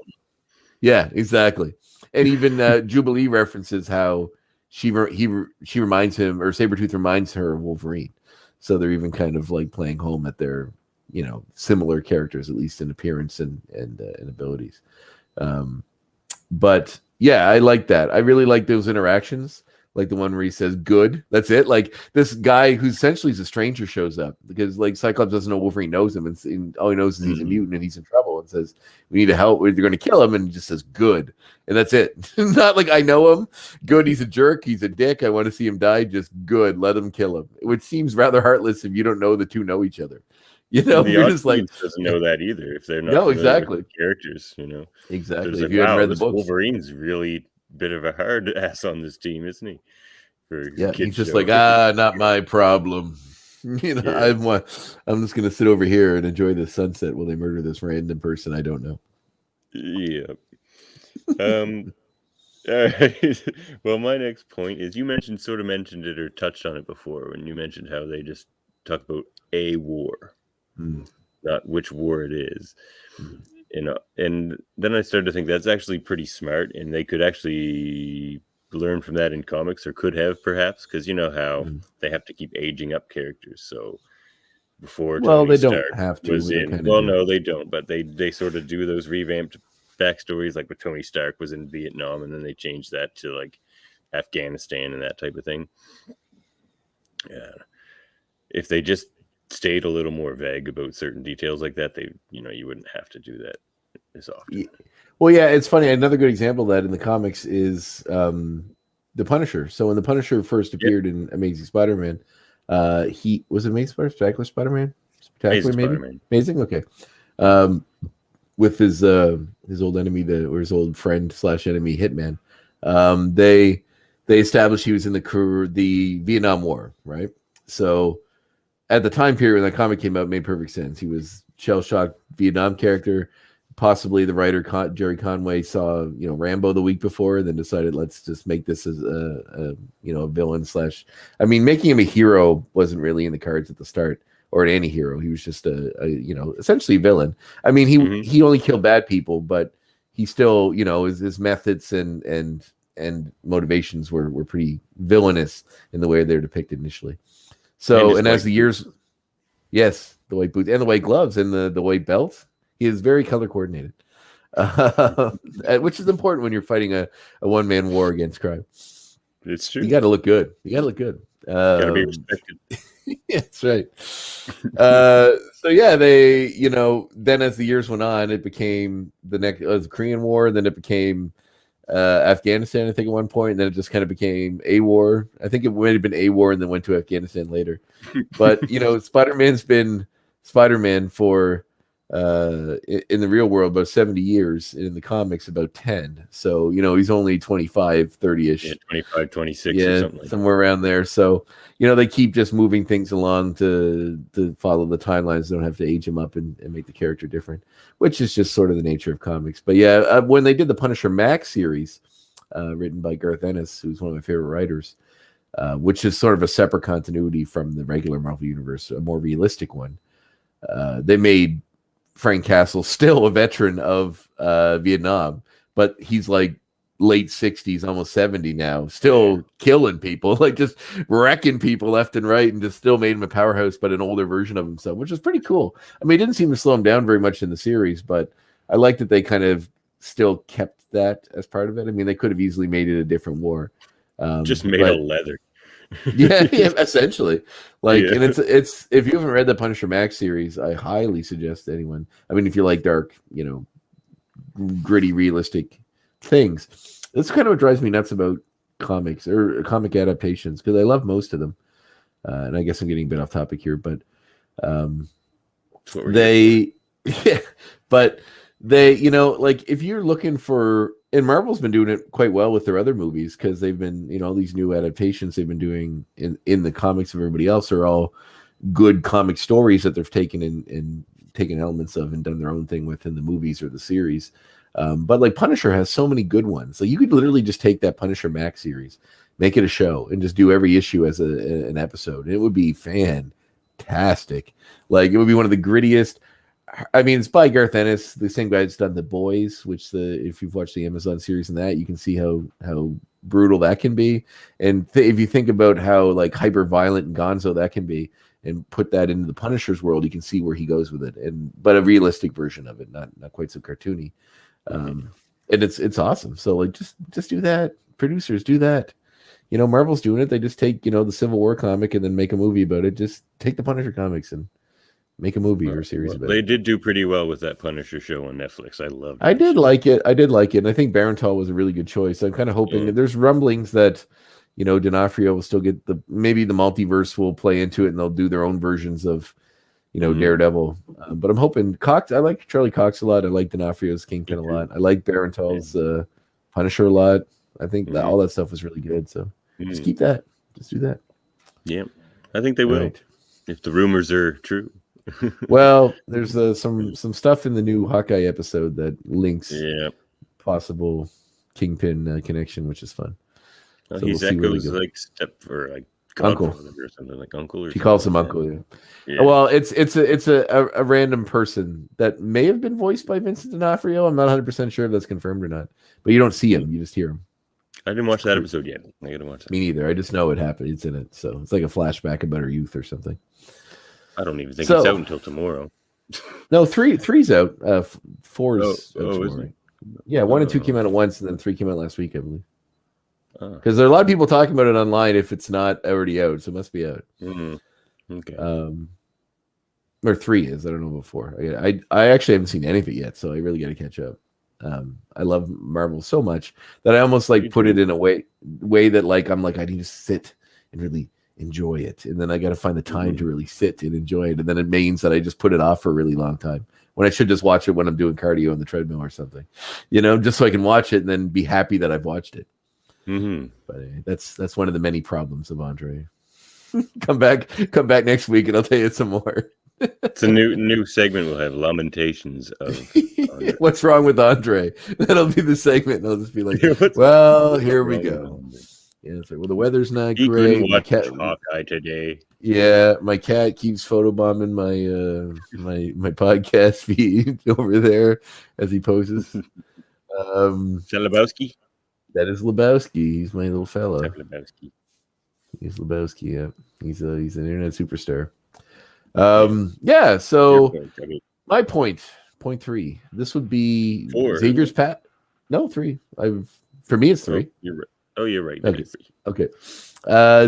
Yeah, exactly. And even Jubilee references how she reminds him, or Sabretooth reminds her of Wolverine. So they're even kind of like playing home at their, similar characters, at least in appearance and abilities. But yeah, I like that. I really like those interactions. Like the one where he says, good, that's it. Like this guy who essentially is a stranger shows up because like Cyclops doesn't know Wolverine knows him. And all he knows is he's a mutant and he's in trouble and says, we need to help. They're going to kill him. And he just says, good. And that's it. Not like I know him. Good. He's a jerk. He's a dick. I want to see him die. Just good. Let him kill him. Which seems rather heartless if you don't know the two know each other. The you're just like doesn't know that either if they're not exactly with the characters. Exactly. Like, if you haven't read the books, Wolverine's really bit of a hard ass on this team, isn't he? He's just like, not my problem. I'm just gonna sit over here and enjoy the sunset while they murder this random person I don't know. Yeah. All right. Well, my next point is you mentioned it or touched on it before when you mentioned how they just talk about a war, not which war it is. And then I started to think that's actually pretty smart, and they could actually learn from that in comics, or could have perhaps, because you know how they have to keep aging up characters. So before Tony Stark don't have to. Was in, well, no, they don't, but they sort of do those revamped backstories, like when Tony Stark was in Vietnam, and then they changed that to like Afghanistan and that type of thing. Yeah, if they just stayed a little more vague about certain details like that, you wouldn't have to do that as often. Well, yeah, it's funny. Another good example of that in the comics is the Punisher. So when the Punisher first appeared in Amazing Spider-Man, he was Amazing Spectacular Spider-Man? Spectacular, maybe? Spider-Man. Amazing? Okay. With his old enemy, or his old friend / enemy, Hitman. They established he was in the Vietnam War, right? So at the time period when that comic came out, it made perfect sense. He was shell-shocked Vietnam character. Possibly the writer Jerry Conway saw Rambo the week before, and then decided let's just make this as a villain / making him a hero wasn't really in the cards at the start, or an anti-hero. He was just essentially a villain. I mean, he only killed bad people, but he still his methods and motivations were pretty villainous in the way they're depicted initially. So and as the years, yes, the white boots and the white gloves and the white belt. He is very color coordinated, which is important when you're fighting a one-man war against crime. It's true. You got to look good. Got to be respected. Yeah, that's right. So yeah, they then as the years went on, it became the Korean War. Then it became Afghanistan, I think, at one point. And then it just kind of became a war. I think it might have been a war and then went to Afghanistan later. But Spider-Man's been Spider-Man for in the real world about 70 years, in the comics about 10. So he's only 25, 30ish. 25, 26 or something like somewhere around there. So they keep just moving things along to follow the timelines. They don't have to age him up and make the character different, which is just sort of the nature of comics. But yeah, when they did the Punisher Max series, written by Garth Ennis, who's one of my favorite writers, which is sort of a separate continuity from the regular Marvel universe, a more realistic one. They made Frank Castle still a veteran of Vietnam, but he's like late 60s, almost 70 now, still killing people, like just wrecking people left and right, and just still made him a powerhouse, but an older version of himself, which is pretty cool. I mean, it didn't seem to slow him down very much in the series, but I like that they kind of still kept that as part of it. I mean, they could have easily made it a different war. Just made a leather. yeah, essentially. And it's if you haven't read the Punisher Max series, I highly suggest to anyone. I mean, if you like dark, gritty, realistic things, that's kind of what drives me nuts about comics or comic adaptations, because I love most of them. And I guess I'm getting a bit off topic here, but That's what we're they, yeah, but they, like if you're looking for, and Marvel's been doing it quite well with their other movies because they've been, all these new adaptations they've been doing in the comics of everybody else are all good comic stories that they've taken and taken elements of and done their own thing with in the movies or the series. But like Punisher has so many good ones. Like you could literally just take that Punisher Max series, make it a show, and just do every issue as an episode. It would be fantastic. Like it would be one of the grittiest. I mean, it's by Garth Ennis, the same guy that's done The Boys, which if you've watched the Amazon series and that, you can see how brutal that can be. And if you think about how like hyper violent and gonzo that can be, and put that into the Punisher's world, you can see where he goes with it. But a realistic version of it, not quite so cartoony. And it's awesome. So like just do that. Producers do that. Marvel's doing it. They just take the Civil War comic and then make a movie about it. Just take the Punisher comics and make a movie or a series about it. They did do pretty well with that Punisher show on Netflix. I loved it. I did like it. And I think Barenthal was a really good choice. I'm kind of hoping there's rumblings that D'Onofrio will still get maybe the multiverse will play into it and they'll do their own versions of Daredevil. But I'm hoping Cox. I like Charlie Cox a lot. I like D'Onofrio's Kingpin a lot. I like Barenthal's Punisher a lot. I think that all that stuff was really good. So just keep that. Just do that. Yeah, I think they will. Right. If the rumors are true. Well, there's some stuff in the new Hawkeye episode that links possible Kingpin connection, which is fun. Well, so he's Echo's like step or like uncle or something like uncle. Or she calls him uncle. Yeah. Well, it's a random person that may have been voiced by Vincent D'Onofrio. I'm not 100% sure if that's confirmed or not. But you don't see him; you just hear him. I didn't watch that episode yet. I gotta watch that. Me neither. I just know it happened. It's in it, so it's like a flashback about her youth or something. I don't even think it's out until tomorrow. No, three's out. 4's out tomorrow. Yeah, 1 and 2 came out at once, and then 3 came out last week, I believe. Because there are a lot of people talking about it online if it's not already out, so it must be out. Okay. Or 3 is. I don't know about 4. I actually haven't seen any of it yet, so I really got to catch up. I love Marvel so much that I almost like put it in a way that like I'm like I need to sit and really enjoy it, and then I got to find the time to really sit and enjoy it, and then it means that I just put it off for a really long time when I should just watch it when I'm doing cardio on the treadmill or something, just so I can watch it and then be happy that I've watched it. But that's one of the many problems of Andre. Come back next week and I'll tell you some more. It's a new segment. We'll have lamentations of Andre. What's wrong with Andre? That'll be the segment, and I'll just be like, well, here we go. Yeah, it's like, well, the weather's not great. Couldn't watch Hawkeye today. Yeah, my cat keeps photobombing my podcast feed over there as he poses. Lebowski? That is Lebowski. He's my little fella. Lebowski. He's Lebowski. Yeah, he's an internet superstar. Yeah. So my point 3. This would be 4. Xavier's Pat. No, 3. For me, it's 3. You're right. Okay.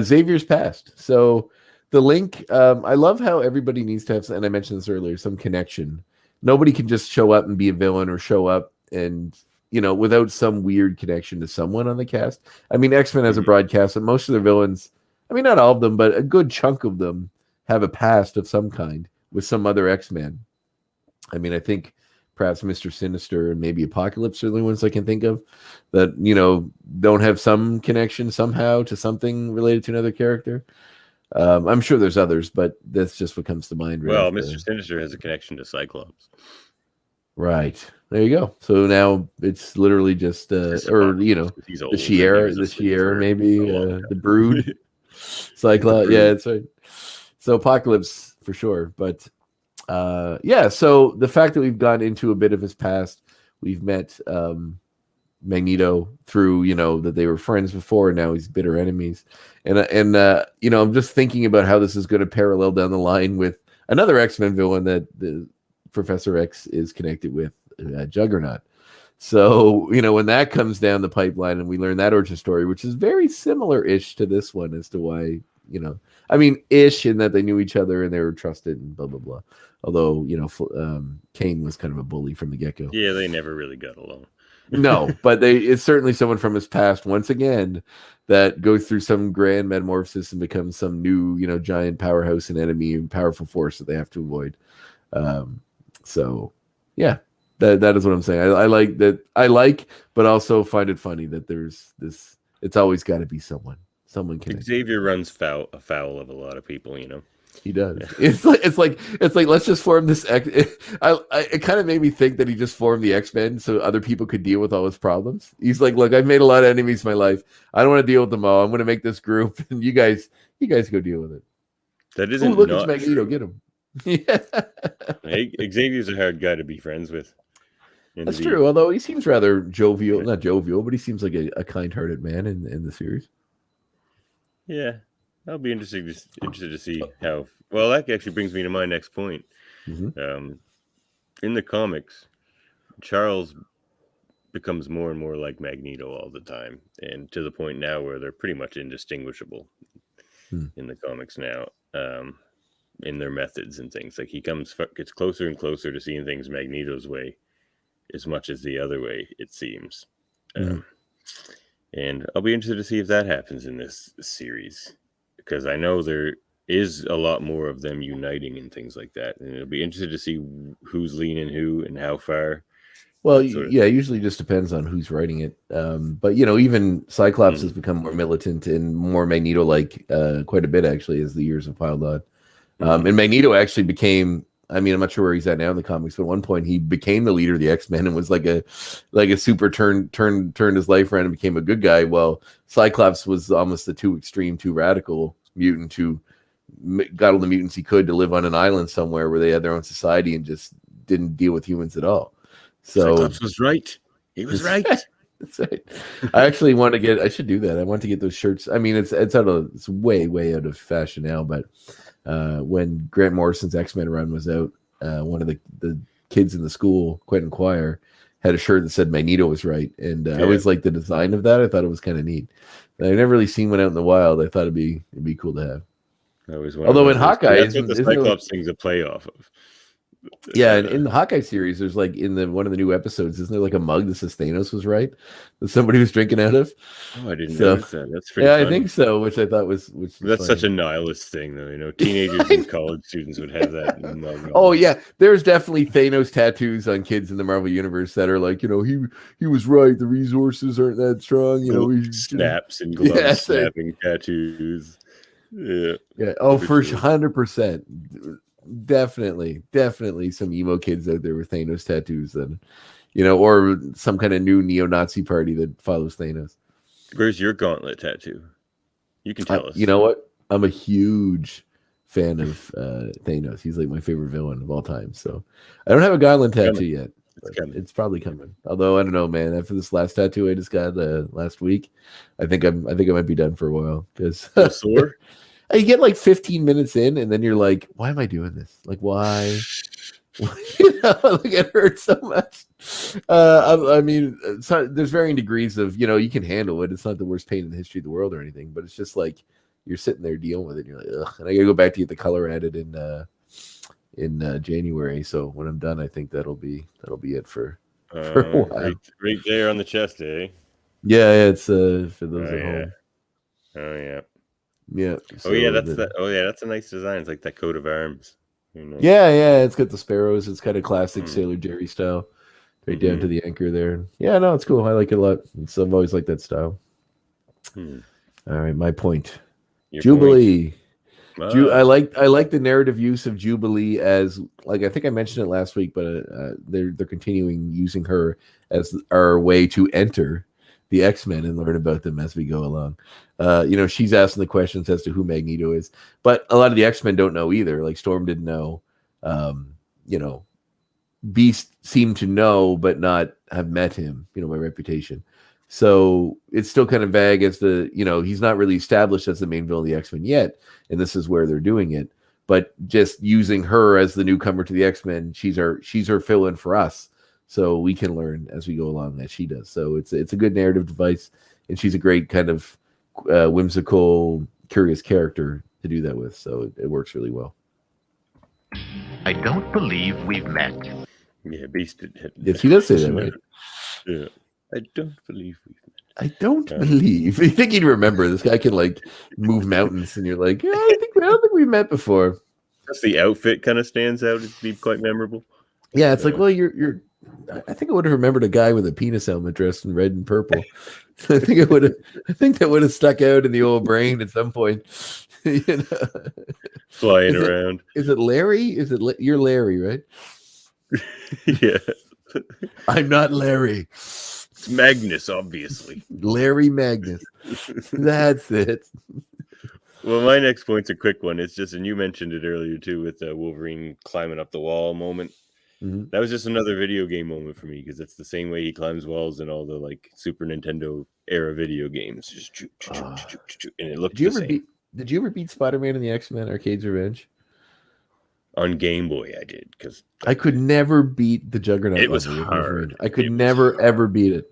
Xavier's Past. So the link. I love how everybody needs to have, and I mentioned this earlier, some connection. Nobody can just show up and be a villain or show up and without some weird connection to someone on the cast. I mean, X-Men has a broadcast, and most of their villains, I mean, not all of them, but a good chunk of them have a past of some kind with some other X-Men. I mean, I think perhaps Mr. Sinister and maybe Apocalypse are the only ones I can think of that, don't have some connection somehow to something related to another character. I'm sure there's others, but that's just what comes to mind. Well, Mr. Sinister has a connection to Cyclops. Right. There you go. So now it's literally just the Shi'ar, maybe the Brood, Cyclops. Yeah, that's right. So Apocalypse for sure. But so the fact that we've gone into a bit of his past, we've met Magneto through that they were friends before, and now he's bitter enemies, and I'm just thinking about how this is going to parallel down the line with another X-Men villain that the Professor X is connected with, Juggernaut. So when that comes down the pipeline and we learn that origin story, which is very similar-ish to this one as to why I mean ish in that they knew each other and they were trusted and blah blah blah. Although Kane was kind of a bully from the get-go. Yeah, they never really got along. No, but it's certainly someone from his past once again that goes through some grand metamorphosis and becomes some new, giant powerhouse and enemy and powerful force that they have to avoid. So yeah, that is what I'm saying. I like that. But also find it funny that there's this. It's always got to be someone. Someone can. Xavier runs afoul of a lot of people. He does. It's like let's just form this. It kind of made me think that he just formed the X-Men so other people could deal with all his problems. He's like, look, I've made a lot of enemies in my life. I don't want to deal with them all. I'm going to make this group, and you guys go deal with it. That isn't. Look, it's Magneto. Get him. Yeah. Hey, Xavier's a hard guy to be friends with. That's true. Although he seems rather jovial, not jovial, but he seems like a kind-hearted man in the series. Yeah, I'll be interested to see how. Well, that actually brings me to my next point. Mm-hmm. In the comics, Charles becomes more and more like Magneto all the time, and to the point now where they're pretty much indistinguishable in the comics now. In their methods and things, like he gets closer and closer to seeing things Magneto's way, as much as the other way it seems. And I'll be interested to see if that happens in this series, because I know there is a lot more of them uniting and things like that, and it'll be interested to see who's leaning who and how far. Well, yeah, it usually just depends on who's writing it. But even Cyclops has become more militant and more Magneto-like quite a bit, actually, as the years have piled on. And Magneto actually became, I'm not sure where he's at now in the comics, but at one point he became the leader of the X-Men and was like a super turned his life around and became a good guy. Well, Cyclops was almost the too extreme, too radical mutant who got all the mutants he could to live on an island somewhere where they had their own society and just didn't deal with humans at all. So Cyclops was right. He was right. That's right. I actually want to get. I should do that. I want to get those shirts. It's way out of fashion now. But when Grant Morrison's X-Men run was out, one of the kids in the school, Quentin Quire, had a shirt that said Magneto was right, and I always liked the design of that. I thought it was kind of neat. I've never really seen one out in the wild. I thought it'd be cool to have. Although in Hawkeye, that's what the Cyclops thing's a play off of. Yeah, and in the Hawkeye series, there's like in one of the new episodes, isn't there like a mug that says Thanos was right that somebody was drinking out of? Oh, I didn't notice that. That's pretty. Yeah, funny. I think so. Which I thought was that's funny. Such a nihilist thing, though. Teenagers and college students would have that mug. Oh yeah, there's definitely Thanos tattoos on kids in the Marvel universe that are like, he was right. The resources aren't that strong. Snaps and gloves, snapping tattoos. Yeah. Oh, for 100%. Definitely some emo kids out there with Thanos tattoos, and or some kind of new neo-Nazi party that follows Thanos. Where's your gauntlet tattoo? You can tell us. You know what? I'm a huge fan of Thanos. He's like my favorite villain of all time. So I don't have a gauntlet tattoo yet. It's probably coming. Although I don't know, man. After this last tattoo I just got last week, I think I might be done for a while because sore. You get like 15 minutes in, and then you're like, "Why am I doing this? Like, why?" It hurts so much. There's varying degrees of, you can handle it. It's not the worst pain in the history of the world or anything, but it's just like you're sitting there dealing with it. And you're like, ugh. And I gotta go back to get the color added in January. So when I'm done, I think that'll be it for a while. Right there on the chest, eh? Yeah, it's for those at home. Oh yeah. Yeah. So that's a nice design. It's like that coat of arms. Yeah. It's got the sparrows. It's kind of classic Sailor Jerry style, right down to the anchor there. Yeah, no, it's cool. I like it a lot. I've always liked that style. All right, my point. Jubilee. I like the narrative use of Jubilee as, like, I think I mentioned it last week, but they're continuing using her as our way to enter the X-Men and learn about them as we go along. She's asking the questions as to who Magneto is, but a lot of the X-Men don't know either. Like Storm didn't know. Beast seemed to know, but not have met him, by reputation. So it's still kind of vague as to, he's not really established as the main villain of the X-Men yet, and this is where they're doing it. But just using her as the newcomer to the X-Men, she's our fill-in for us, so we can learn as we go along as she does. So it's a good narrative device, and she's a great kind of whimsical, curious character to do that with. So it works really well. I don't believe we've met. Yeah, Beast did. Yes, he does say that, right? Yeah. I don't believe we've met. I don't believe. You think he'd remember? This guy can like move mountains, and you're like, yeah, I don't think we met before. Just the outfit kind of stands out as being quite memorable. Yeah, it's like, well, you're. I think I would have remembered a guy with a penis helmet dressed in red and purple. I think it would have. I think that would have stuck out in the old brain at some point. You know? Flying around. Is it Larry? You're Larry, right? Yeah. I'm not Larry. It's Magnus, obviously. Larry Magnus. That's it. Well, my next point's a quick one. It's just, and you mentioned it earlier too, with the Wolverine climbing up the wall moment. Mm-hmm. That was just another video game moment for me because it's the same way he climbs walls in all the like Super Nintendo era video games. Just and it looked the same. Did you ever beat Spider-Man in the X-Men Arcade's Revenge? On Game Boy, I did because I could never beat the Juggernaut. It was hard. I could never ever beat it.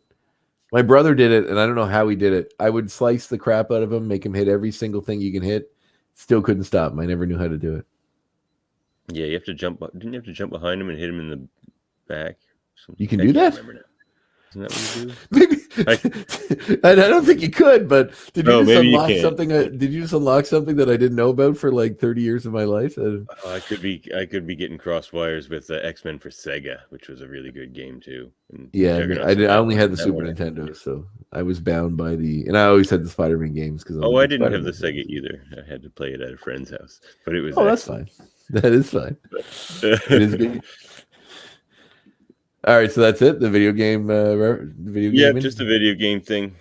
My brother did it, and I don't know how he did it. I would slice the crap out of him, make him hit every single thing you can hit. Still couldn't stop him. I never knew how to do it. Yeah, you have to jump. Didn't you have to jump behind him and hit him in the back? You can do that? Isn't that what you do? Maybe I don't think you could, but did you just unlock something? Did you just unlock something that I didn't know about for like 30 years of my life? I could be getting cross wires with X-Men for Sega, which was a really good game too. And yeah, I only had the Super Nintendo, so I was bound by and I always had the Spider-Man games because. I didn't have the Sega either. I had to play it at a friend's house, but it was. Oh, that's fine. That is fine. It is good. All right, so that's it. The video game. Yeah, just a video game thing.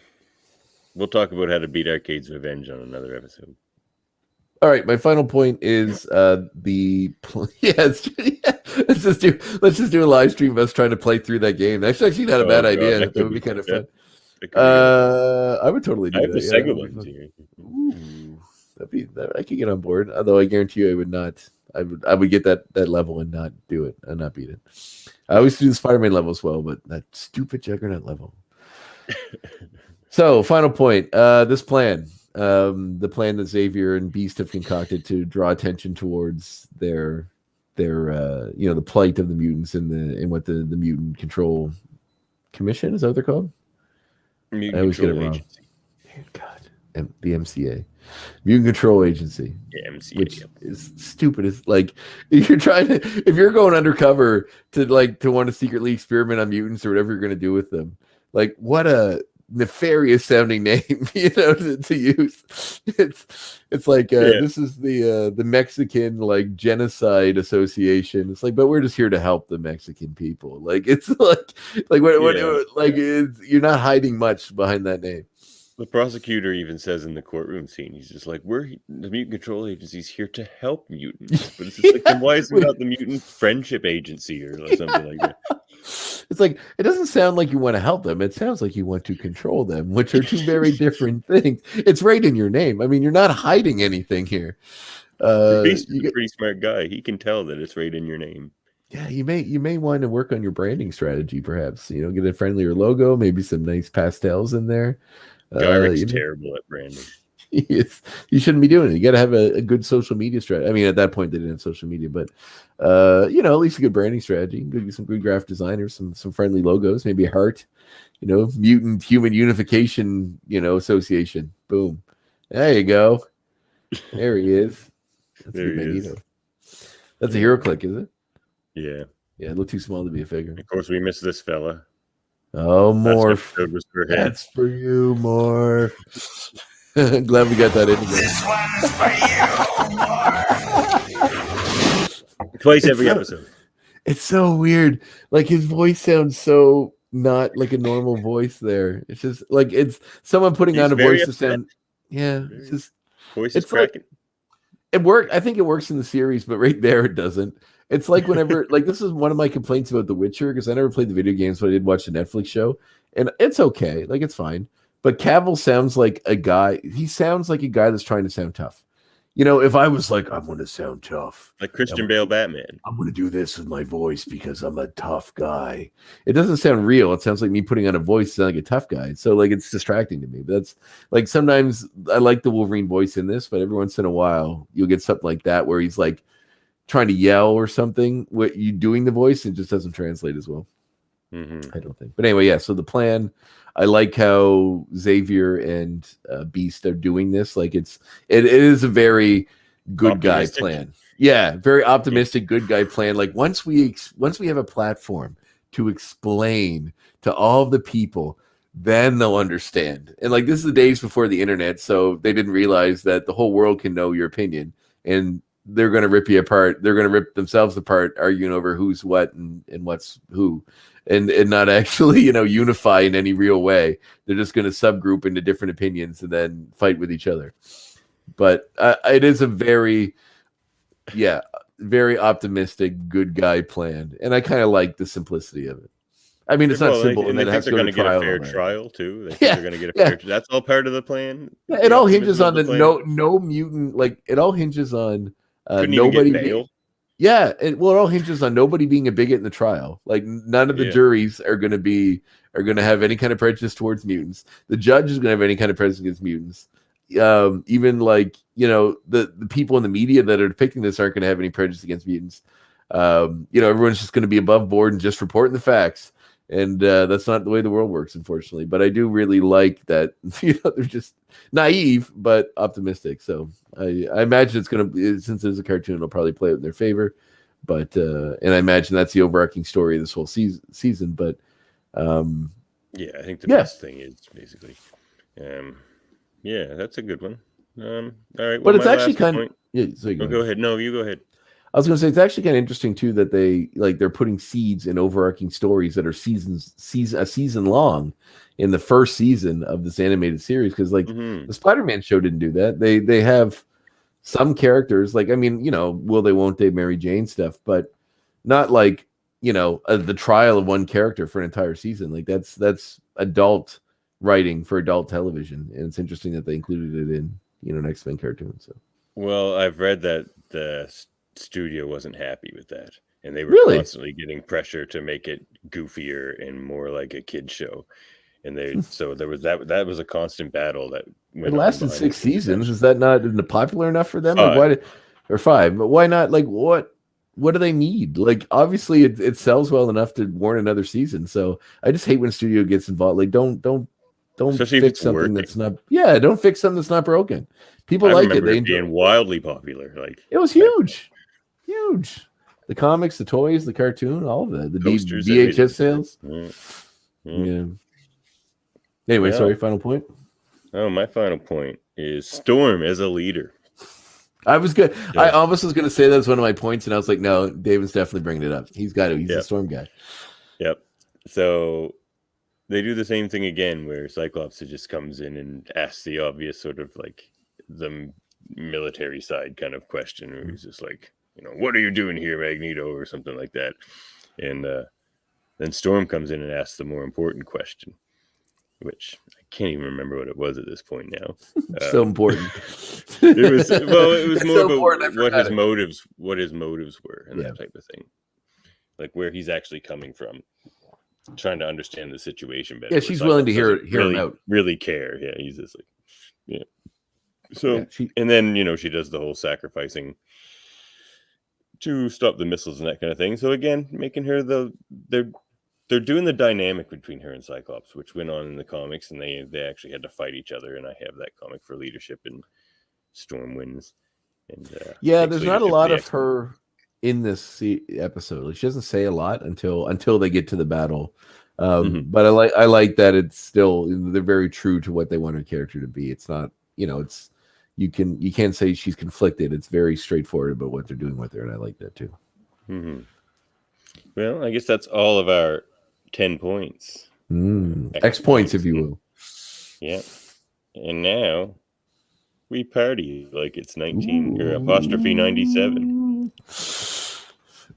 We'll talk about how to beat Arcade's Revenge on another episode. All right, my final point is let's just do a live stream of us trying to play through that game. That's actually not a bad idea. That would be kind of fun. I would totally do that. I have the Sega ones here. Ooh, I could get on board. Although I guarantee you, I would not. I would get that level and not do it and not beat it. I always do the Spider-Man level as well, but that stupid Juggernaut level. So, final point. This plan, the plan that Xavier and Beast have concocted to draw attention towards their the plight of the mutants and what the Mutant Control Commission, is that what they're called? Mutant I always Control get it wrong. Agency. God, the MCA. Mutant Control Agency. Yeah, MCA, which is stupid. It's like if you're going undercover to want to secretly experiment on mutants or whatever you're going to do with them. Like, what a nefarious sounding name, to use. It's like this is the Mexican like genocide association. It's like, but we're just here to help the Mexican people. Like, it's what you're not hiding much behind that name. The prosecutor even says in the courtroom scene, he's just like, the Mutant Control Agency's here to help mutants. But it's just like, then why is it not the Mutant Friendship Agency or something like that? It's like, it doesn't sound like you want to help them. It sounds like you want to control them, which are two very different things. It's right in your name. I mean, you're not hiding anything here. Beast is a pretty smart guy. He can tell that it's right in your name. Yeah, you may want to work on your branding strategy, perhaps. Get a friendlier logo, maybe some nice pastels in there. Garrick's terrible at branding. You shouldn't be doing it. You got to have a good social media strategy. I mean, at that point, they didn't have social media, but at least a good branding strategy. Some good graphic designers, some friendly logos, maybe a heart. Mutant Human Unification, Association. Boom. There you go. There he is. That's there he Magneto. is. That's a hero click, is it? Yeah. Yeah, it looked too small to be a figure. Of course, we missed this fella. Oh, Morph. Was for That's for you, Morph. Glad we got that in again. This one's for you, Morph. Twice every episode. It's so weird. Like, his voice sounds so not like a normal voice there. It's just like it's someone putting on a voice to sound. Yeah, it's just voice is cracking. It worked. I think it works in the series, but right there it doesn't. It's like whenever, like, this is one of my complaints about The Witcher, because I never played the video games, but I did watch the Netflix show, and it's okay. Like, it's fine. But Cavill sounds like a guy. He sounds like a guy that's trying to sound tough. If I was like, I'm going to sound tough. Like Christian Bale Batman. I'm going to do this with my voice because I'm a tough guy. It doesn't sound real. It sounds like me putting on a voice to sound like a tough guy. So, like, it's distracting to me. But that's, like, sometimes I like the Wolverine voice in this, but every once in a while, you'll get something like that where he's, like, trying to yell or something, what you doing the voice, it just doesn't translate as well. Mm-hmm. I don't think. But anyway, yeah. So the plan, I like how Xavier and Beast are doing this. Like it is a very good guy Optimistic. plan. Yeah, very optimistic, good guy plan. Like once we have a platform to explain to all of the people, then they'll understand. And like this is the days before the internet, so they didn't realize that the whole world can know your opinion, and they're going to rip you apart. They're going to rip themselves apart, arguing over who's what and what's who, and not actually unify in any real way. They're just going to subgroup into different opinions and then fight with each other. But it is a very optimistic, good guy plan, and I kind of like the simplicity of it. I mean, it's not simple, and they then it think has to they're go going to to get a trial. fair trial too. They think they're going to get a fair. That's all part of the plan. Yeah, it all hinges on the no mutant. Like it all hinges on nobody. Even get bail. It all hinges on nobody being a bigot in the trial. Like none of the juries are going to have any kind of prejudice towards mutants. The judge is going to have any kind of prejudice against mutants. Even like the people in the media that are depicting this aren't going to have any prejudice against mutants. Everyone's just going to be above board and just reporting the facts. And that's not the way the world works, unfortunately. But I do really like that. They're just naive but optimistic. So I imagine it's going to, since it's a cartoon, it'll probably play it in their favor. But and I imagine that's the overarching story of this whole season. But I think the best thing is basically, that's a good one. All right, but it's actually kind of. Yeah, so go ahead. No, you go ahead. I was going to say it's actually kind of interesting too that they're putting seeds in overarching stories that are a season long in the first season of this animated series, because the Spider-Man show didn't do that. They have some characters will they won't they Mary Jane stuff, but not the trial of one character for an entire season. Like that's adult writing for adult television, and it's interesting that they included it in an X-Men cartoon. So well, I've read that the studio wasn't happy with that, and they were constantly getting pressure to make it goofier and more like a kid show, and so there was that was a constant battle that went. It lasted 6 seasons. Is that not popular enough for them? Or 5? But why not? Like what do they need? Like obviously it sells well enough to warrant another season. So I just hate when studio gets involved. Like don't especially fix something that's not. Yeah, don't fix something that's not broken. People like it. They being wildly popular. Like it was huge. The comics, the toys, the cartoon, all of that. The VHS sales. Yeah. Anyway, sorry. Final point. Oh, my final point is Storm as a leader. I was good. Yeah. I almost was going to say that was one of my points, and I was like, no, David's definitely bringing it up. He's got to. He's a Storm guy. Yep. So they do the same thing again, where Cyclops just comes in and asks the obvious sort of like the military side kind of question, where he's just like, what are you doing here, Magneto, or something like that. And then Storm comes in and asks the more important question, which I can't even remember what it was at this point now. So important. It was more about what his motives were and that type of thing. Like where he's actually coming from, trying to understand the situation better. Yeah, she's willing to hear him out. Really care. Yeah, he's just like, So, and then, she does the whole sacrificing to stop the missiles and that kind of thing. So again, making her they're doing the dynamic between her and Cyclops, which went on in the comics, and they actually had to fight each other. And I have that comic for leadership, and Storm wins. And there's not a lot of her in this episode. Like, she doesn't say a lot until they get to the battle. But I like that it's still, they're very true to what they want her character to be. It's not, it's. You can't say she's conflicted. It's very straightforward about what they're doing with her, and I like that too. Well, I guess that's all of our 10 points. X points, if you will. Yeah. And now we party like it's 19 or apostrophe 97.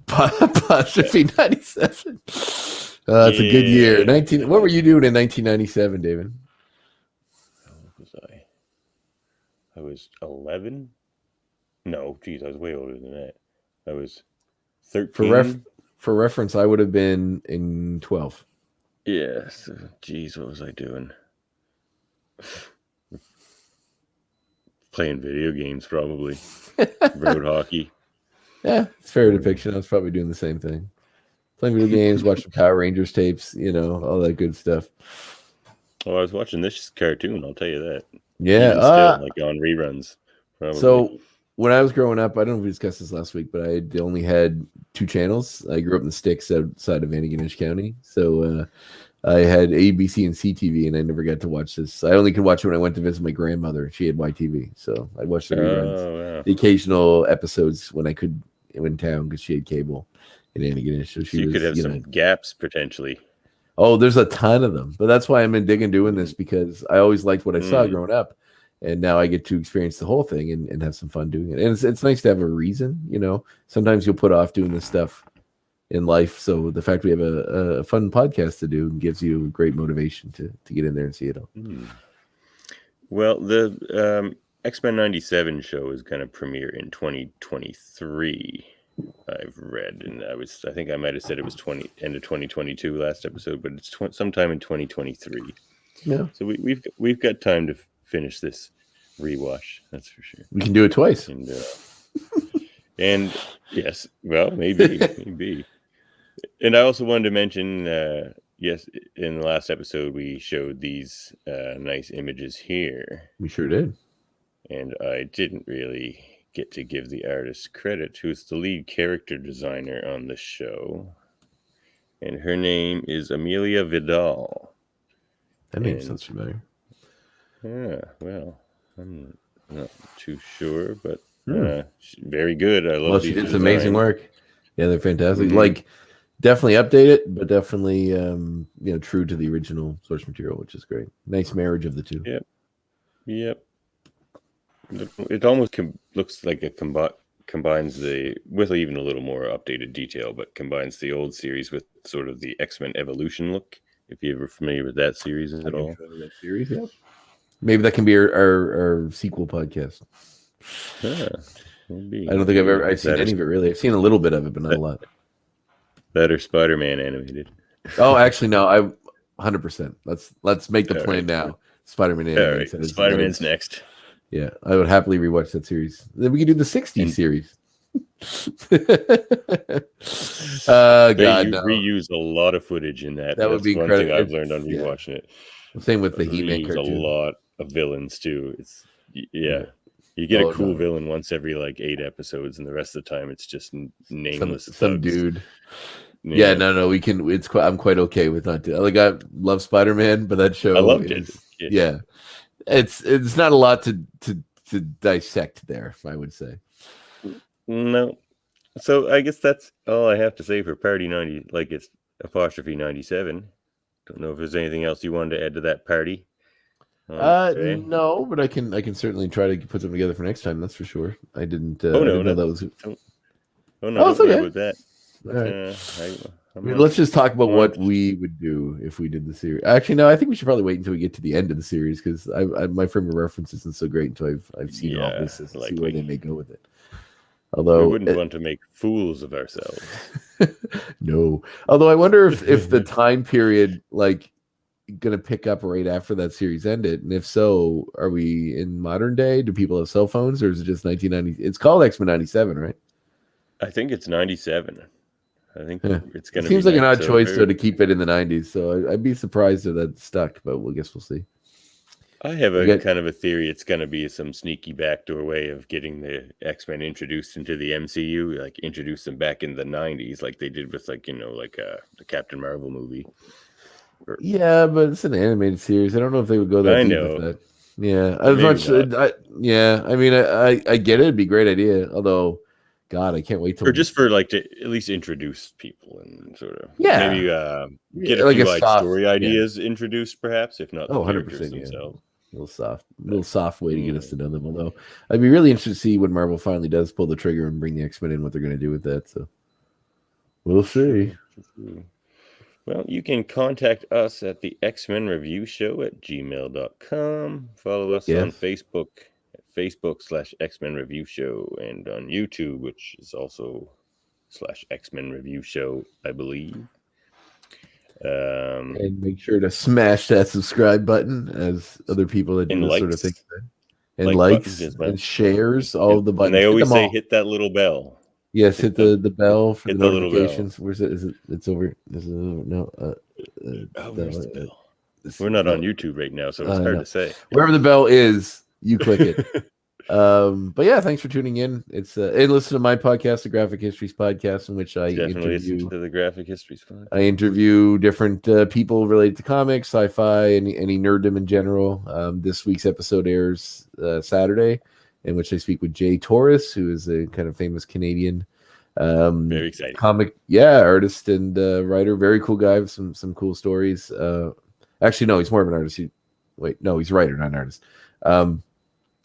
Apostrophe 97. That's a good year. 19. What were you doing in 1997, David? What was I was 11. No, geez, I was way older than that. I was 13. For reference, I would have been in 12. Yes. Geez, what was I doing? Playing video games, probably. Road hockey. Yeah, it's fair depiction. I was probably doing the same thing. playing video games, watching Power Rangers tapes, all that good stuff. Oh, I was watching this cartoon. I'll tell you that. Yeah, Even still, like on reruns. Probably. So when I was growing up, I don't know if we discussed this last week, but I only had 2 channels. I grew up in the sticks outside of Antigonish County, so I had ABC and CTV, and I never got to watch this. I only could watch it when I went to visit my grandmother. She had YTV, so I watched the reruns, the occasional episodes when I could in town because she had cable in Antigonish. So you could have some gaps potentially. Oh, there's a ton of them, but that's why I'm digging doing this, because I always liked what I saw growing up, and now I get to experience the whole thing and have some fun doing it. And it's nice to have a reason, Sometimes you'll put off doing this stuff in life, so the fact we have a fun podcast to do gives you great motivation to get in there and see it all. Well, the X-Men 97 show is going to premiere in 2023. I've read, and I think I might have said it was end of 2022 last episode, but it's sometime in 2023. Yeah. So we've got time to finish this rewatch. That's for sure. We can do it twice. And yes, well, maybe. And I also wanted to mention, yes, in the last episode we showed these nice images here. We sure did. And I didn't really get to give the artist credit, who's the lead character designer on the show, and her name is Amelia Vidal. That name sounds familiar. Yeah, well, I'm not too sure, but very good. I love. Well, she did some amazing work. Yeah, they're fantastic. Like, definitely update it, but definitely true to the original source material, which is great. Nice marriage of the two. Yep. It almost looks like it combines with even a little more updated detail, but combines the old series with sort of the X-Men Evolution look. If you're ever familiar with that series at all. That series, yeah. Maybe that can be our sequel podcast. Maybe. I don't think I've seen any of it really. I've seen a little bit of it, but not a lot. That or Spider-Man animated. Oh, actually, no. 100%. Let's make the plan now. Spider-Man animated. All right. Spider-Man's next. Yeah, I would happily rewatch that series. Then we could do the 60s series. God, no. Reuse a lot of footage in that. That would be incredible. One thing I've learned on rewatching it. Same with the He-Man cartoon. A lot of villains too. You get a cool villain once every 8 episodes, and the rest of the time it's just nameless. Some dude. Yeah, no, we can. I'm quite okay with not doing. I love Spider-Man, but that show. I loved it. Yeah. It's not a lot to dissect there, I would say. No. So I guess that's all I have to say for Party 90, it's apostrophe 97. Don't know if there's anything else you wanted to add to that party. No, but I can certainly try to put something together for next time. That's for sure. I didn't. Know that was. Don't worry about that. All right. Let's just talk about what we would do if we did the series. Actually, no, I think we should probably wait until we get to the end of the series, because my frame of reference isn't so great until I've seen all this and see where they may go with it. Although we wouldn't want to make fools of ourselves. No. Although I wonder if the time period gonna pick up right after that series ended, and if so, are we in modern day? Do people have cell phones, or is it just 1990? It's called X-Men 97, right? I think it's 97. I think it's going to. Seems like an odd choice though to keep it in the 90s. So I'd be surprised if that stuck, but I guess we'll see. I have a kind of a theory. It's going to be some sneaky backdoor way of getting the X-Men introduced into the MCU, introduce them back in the 90s, like they did with the Captain Marvel movie. Yeah, but it's an animated series. I don't know if they would go that deep with that. Yeah, as much. I mean, I get it. It'd be a great idea. Although, God, I can't wait till. Or just for to at least introduce people and sort of maybe get a few story ideas introduced, perhaps, if not. 100%. Themselves. A little soft way to get us to know them. Although I'd be really interested to see when Marvel finally does pull the trigger and bring the X-Men in, what they're going to do with that. So we'll see. Well, you can contact us at the X-Men Review Show at gmail.com. Follow us on Facebook at Facebook/X-Men Review Show, and on YouTube, which is also /X-Men Review Show, I believe. And make sure to smash that subscribe button, as other people that do this sort of thing. And likes and shares, all of the buttons. And they always say hit that little bell. Yes, hit the bell for the Hit the little bell. notifications. Where's it? Is it? It's over. Is it? No. Where's the bell? We're not on YouTube right now, so it's hard to say. Wherever the bell is, you click it. But yeah, thanks for tuning in. It's and listen to my podcast, the Graphic Histories Podcast, in which I Definitely interview listen to the Graphic Histories Podcast. I interview different people related to comics, sci-fi, any nerddom in general. This week's episode airs Saturday, in which I speak with Jay Torres, who is a kind of famous Canadian very exciting comic, artist and writer. Very cool guy with some cool stories. Actually, no, he's more of an artist. He's a writer, not an artist.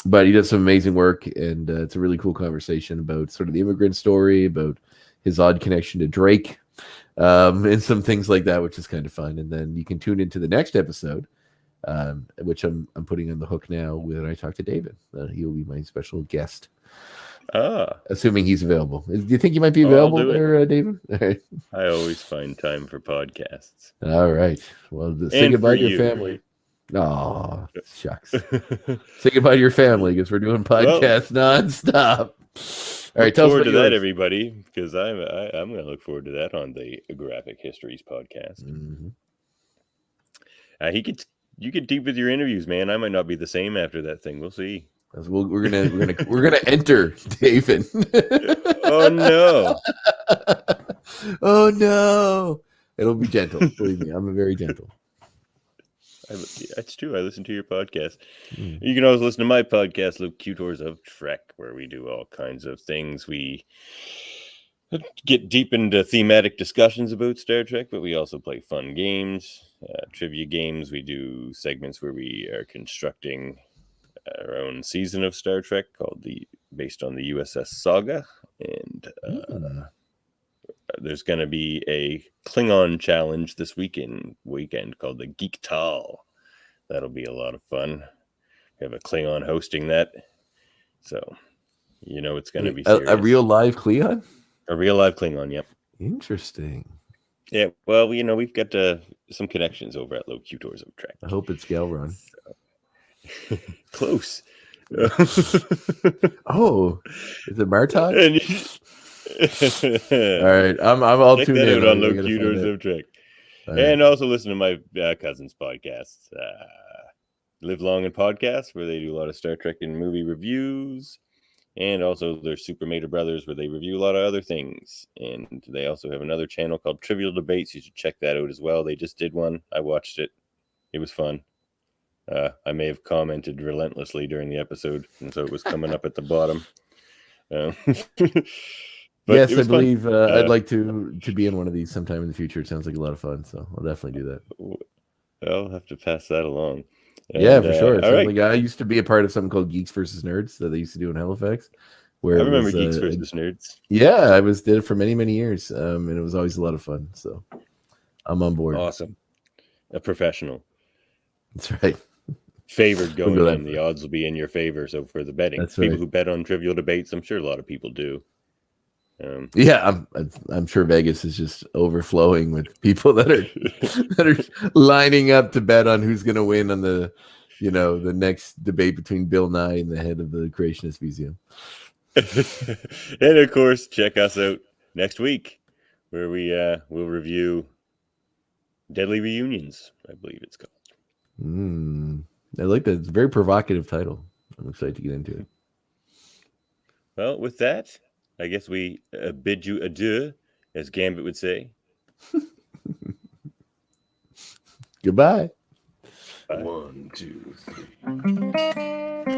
But he does some amazing work, and it's a really cool conversation about sort of the immigrant story, about his odd connection to Drake, and some things like that, which is kind of fun. And then you can tune into the next episode, which I'm putting on the hook now when I talk to David. He will be my special guest, assuming he's available. Do you think he might be available there, David? I always find time for podcasts. All right. Well, say goodbye to your family. Oh, shucks. Say goodbye to your family because we're doing podcasts nonstop. All right, tell us forward to that, yours. everybody, because I'm going to look forward to that on the Graphic Histories Podcast. Mm-hmm. You get deep with your interviews, man. I might not be the same after that thing. We'll see. We're gonna enter David. Oh no! Oh no! It'll be gentle. Believe me, I'm very gentle. That's true. I listen to your podcast. You can always listen to my podcast, Locutors of Trek, where we do all kinds of things. We get deep into thematic discussions about Star Trek, but we also play fun games, trivia games. We do segments where we are constructing our own season of Star Trek based on the USS Saga, and there's going to be a Klingon challenge this weekend called the Geek Tal. That'll be a lot of fun. We have a Klingon hosting that, so it's going to be serious. A real live Klingon. A real live Klingon, yep. Interesting. Yeah, well, we've got some connections over at Locutors of Trek. I hope it's Galron. Close. Oh, is it Martok? All right, I'm all check tuned that in out on Locutors of Trek, and also listen to my cousin's podcast, Live Long and Podcast, where they do a lot of Star Trek and movie reviews, and also their Super Mater Brothers, where they review a lot of other things. And they also have another channel called Trivial Debates. You should check that out as well. They just did one. I watched it. It was fun. I may have commented relentlessly during the episode, and so it was coming up at the bottom. Yes, I believe I'd like to be in one of these sometime in the future. It sounds like a lot of fun, so I'll definitely do that. I'll have to pass that along. And, yeah, for sure. All right. Like, I used to be a part of something called Geeks versus Nerds that they used to do in Halifax. Where I remember Geeks versus Nerds. Yeah, I did it for many, many years, and it was always a lot of fun. So I'm on board. Awesome. A professional. That's right. Favored going in. The odds will be in your favor. So for the betting, people who bet on Trivial Debates, I'm sure a lot of people do. Yeah, I'm sure Vegas is just overflowing with people that are lining up to bet on who's going to win on the next debate between Bill Nye and the head of the Creationist Museum. And of course, check us out next week, where we will review Deadly Reunions, I believe it's called. I like that. It's a very provocative title. I'm excited to get into it. Well, with that, I guess we bid you adieu, as Gambit would say. Goodbye. Bye. 1, 2, 3.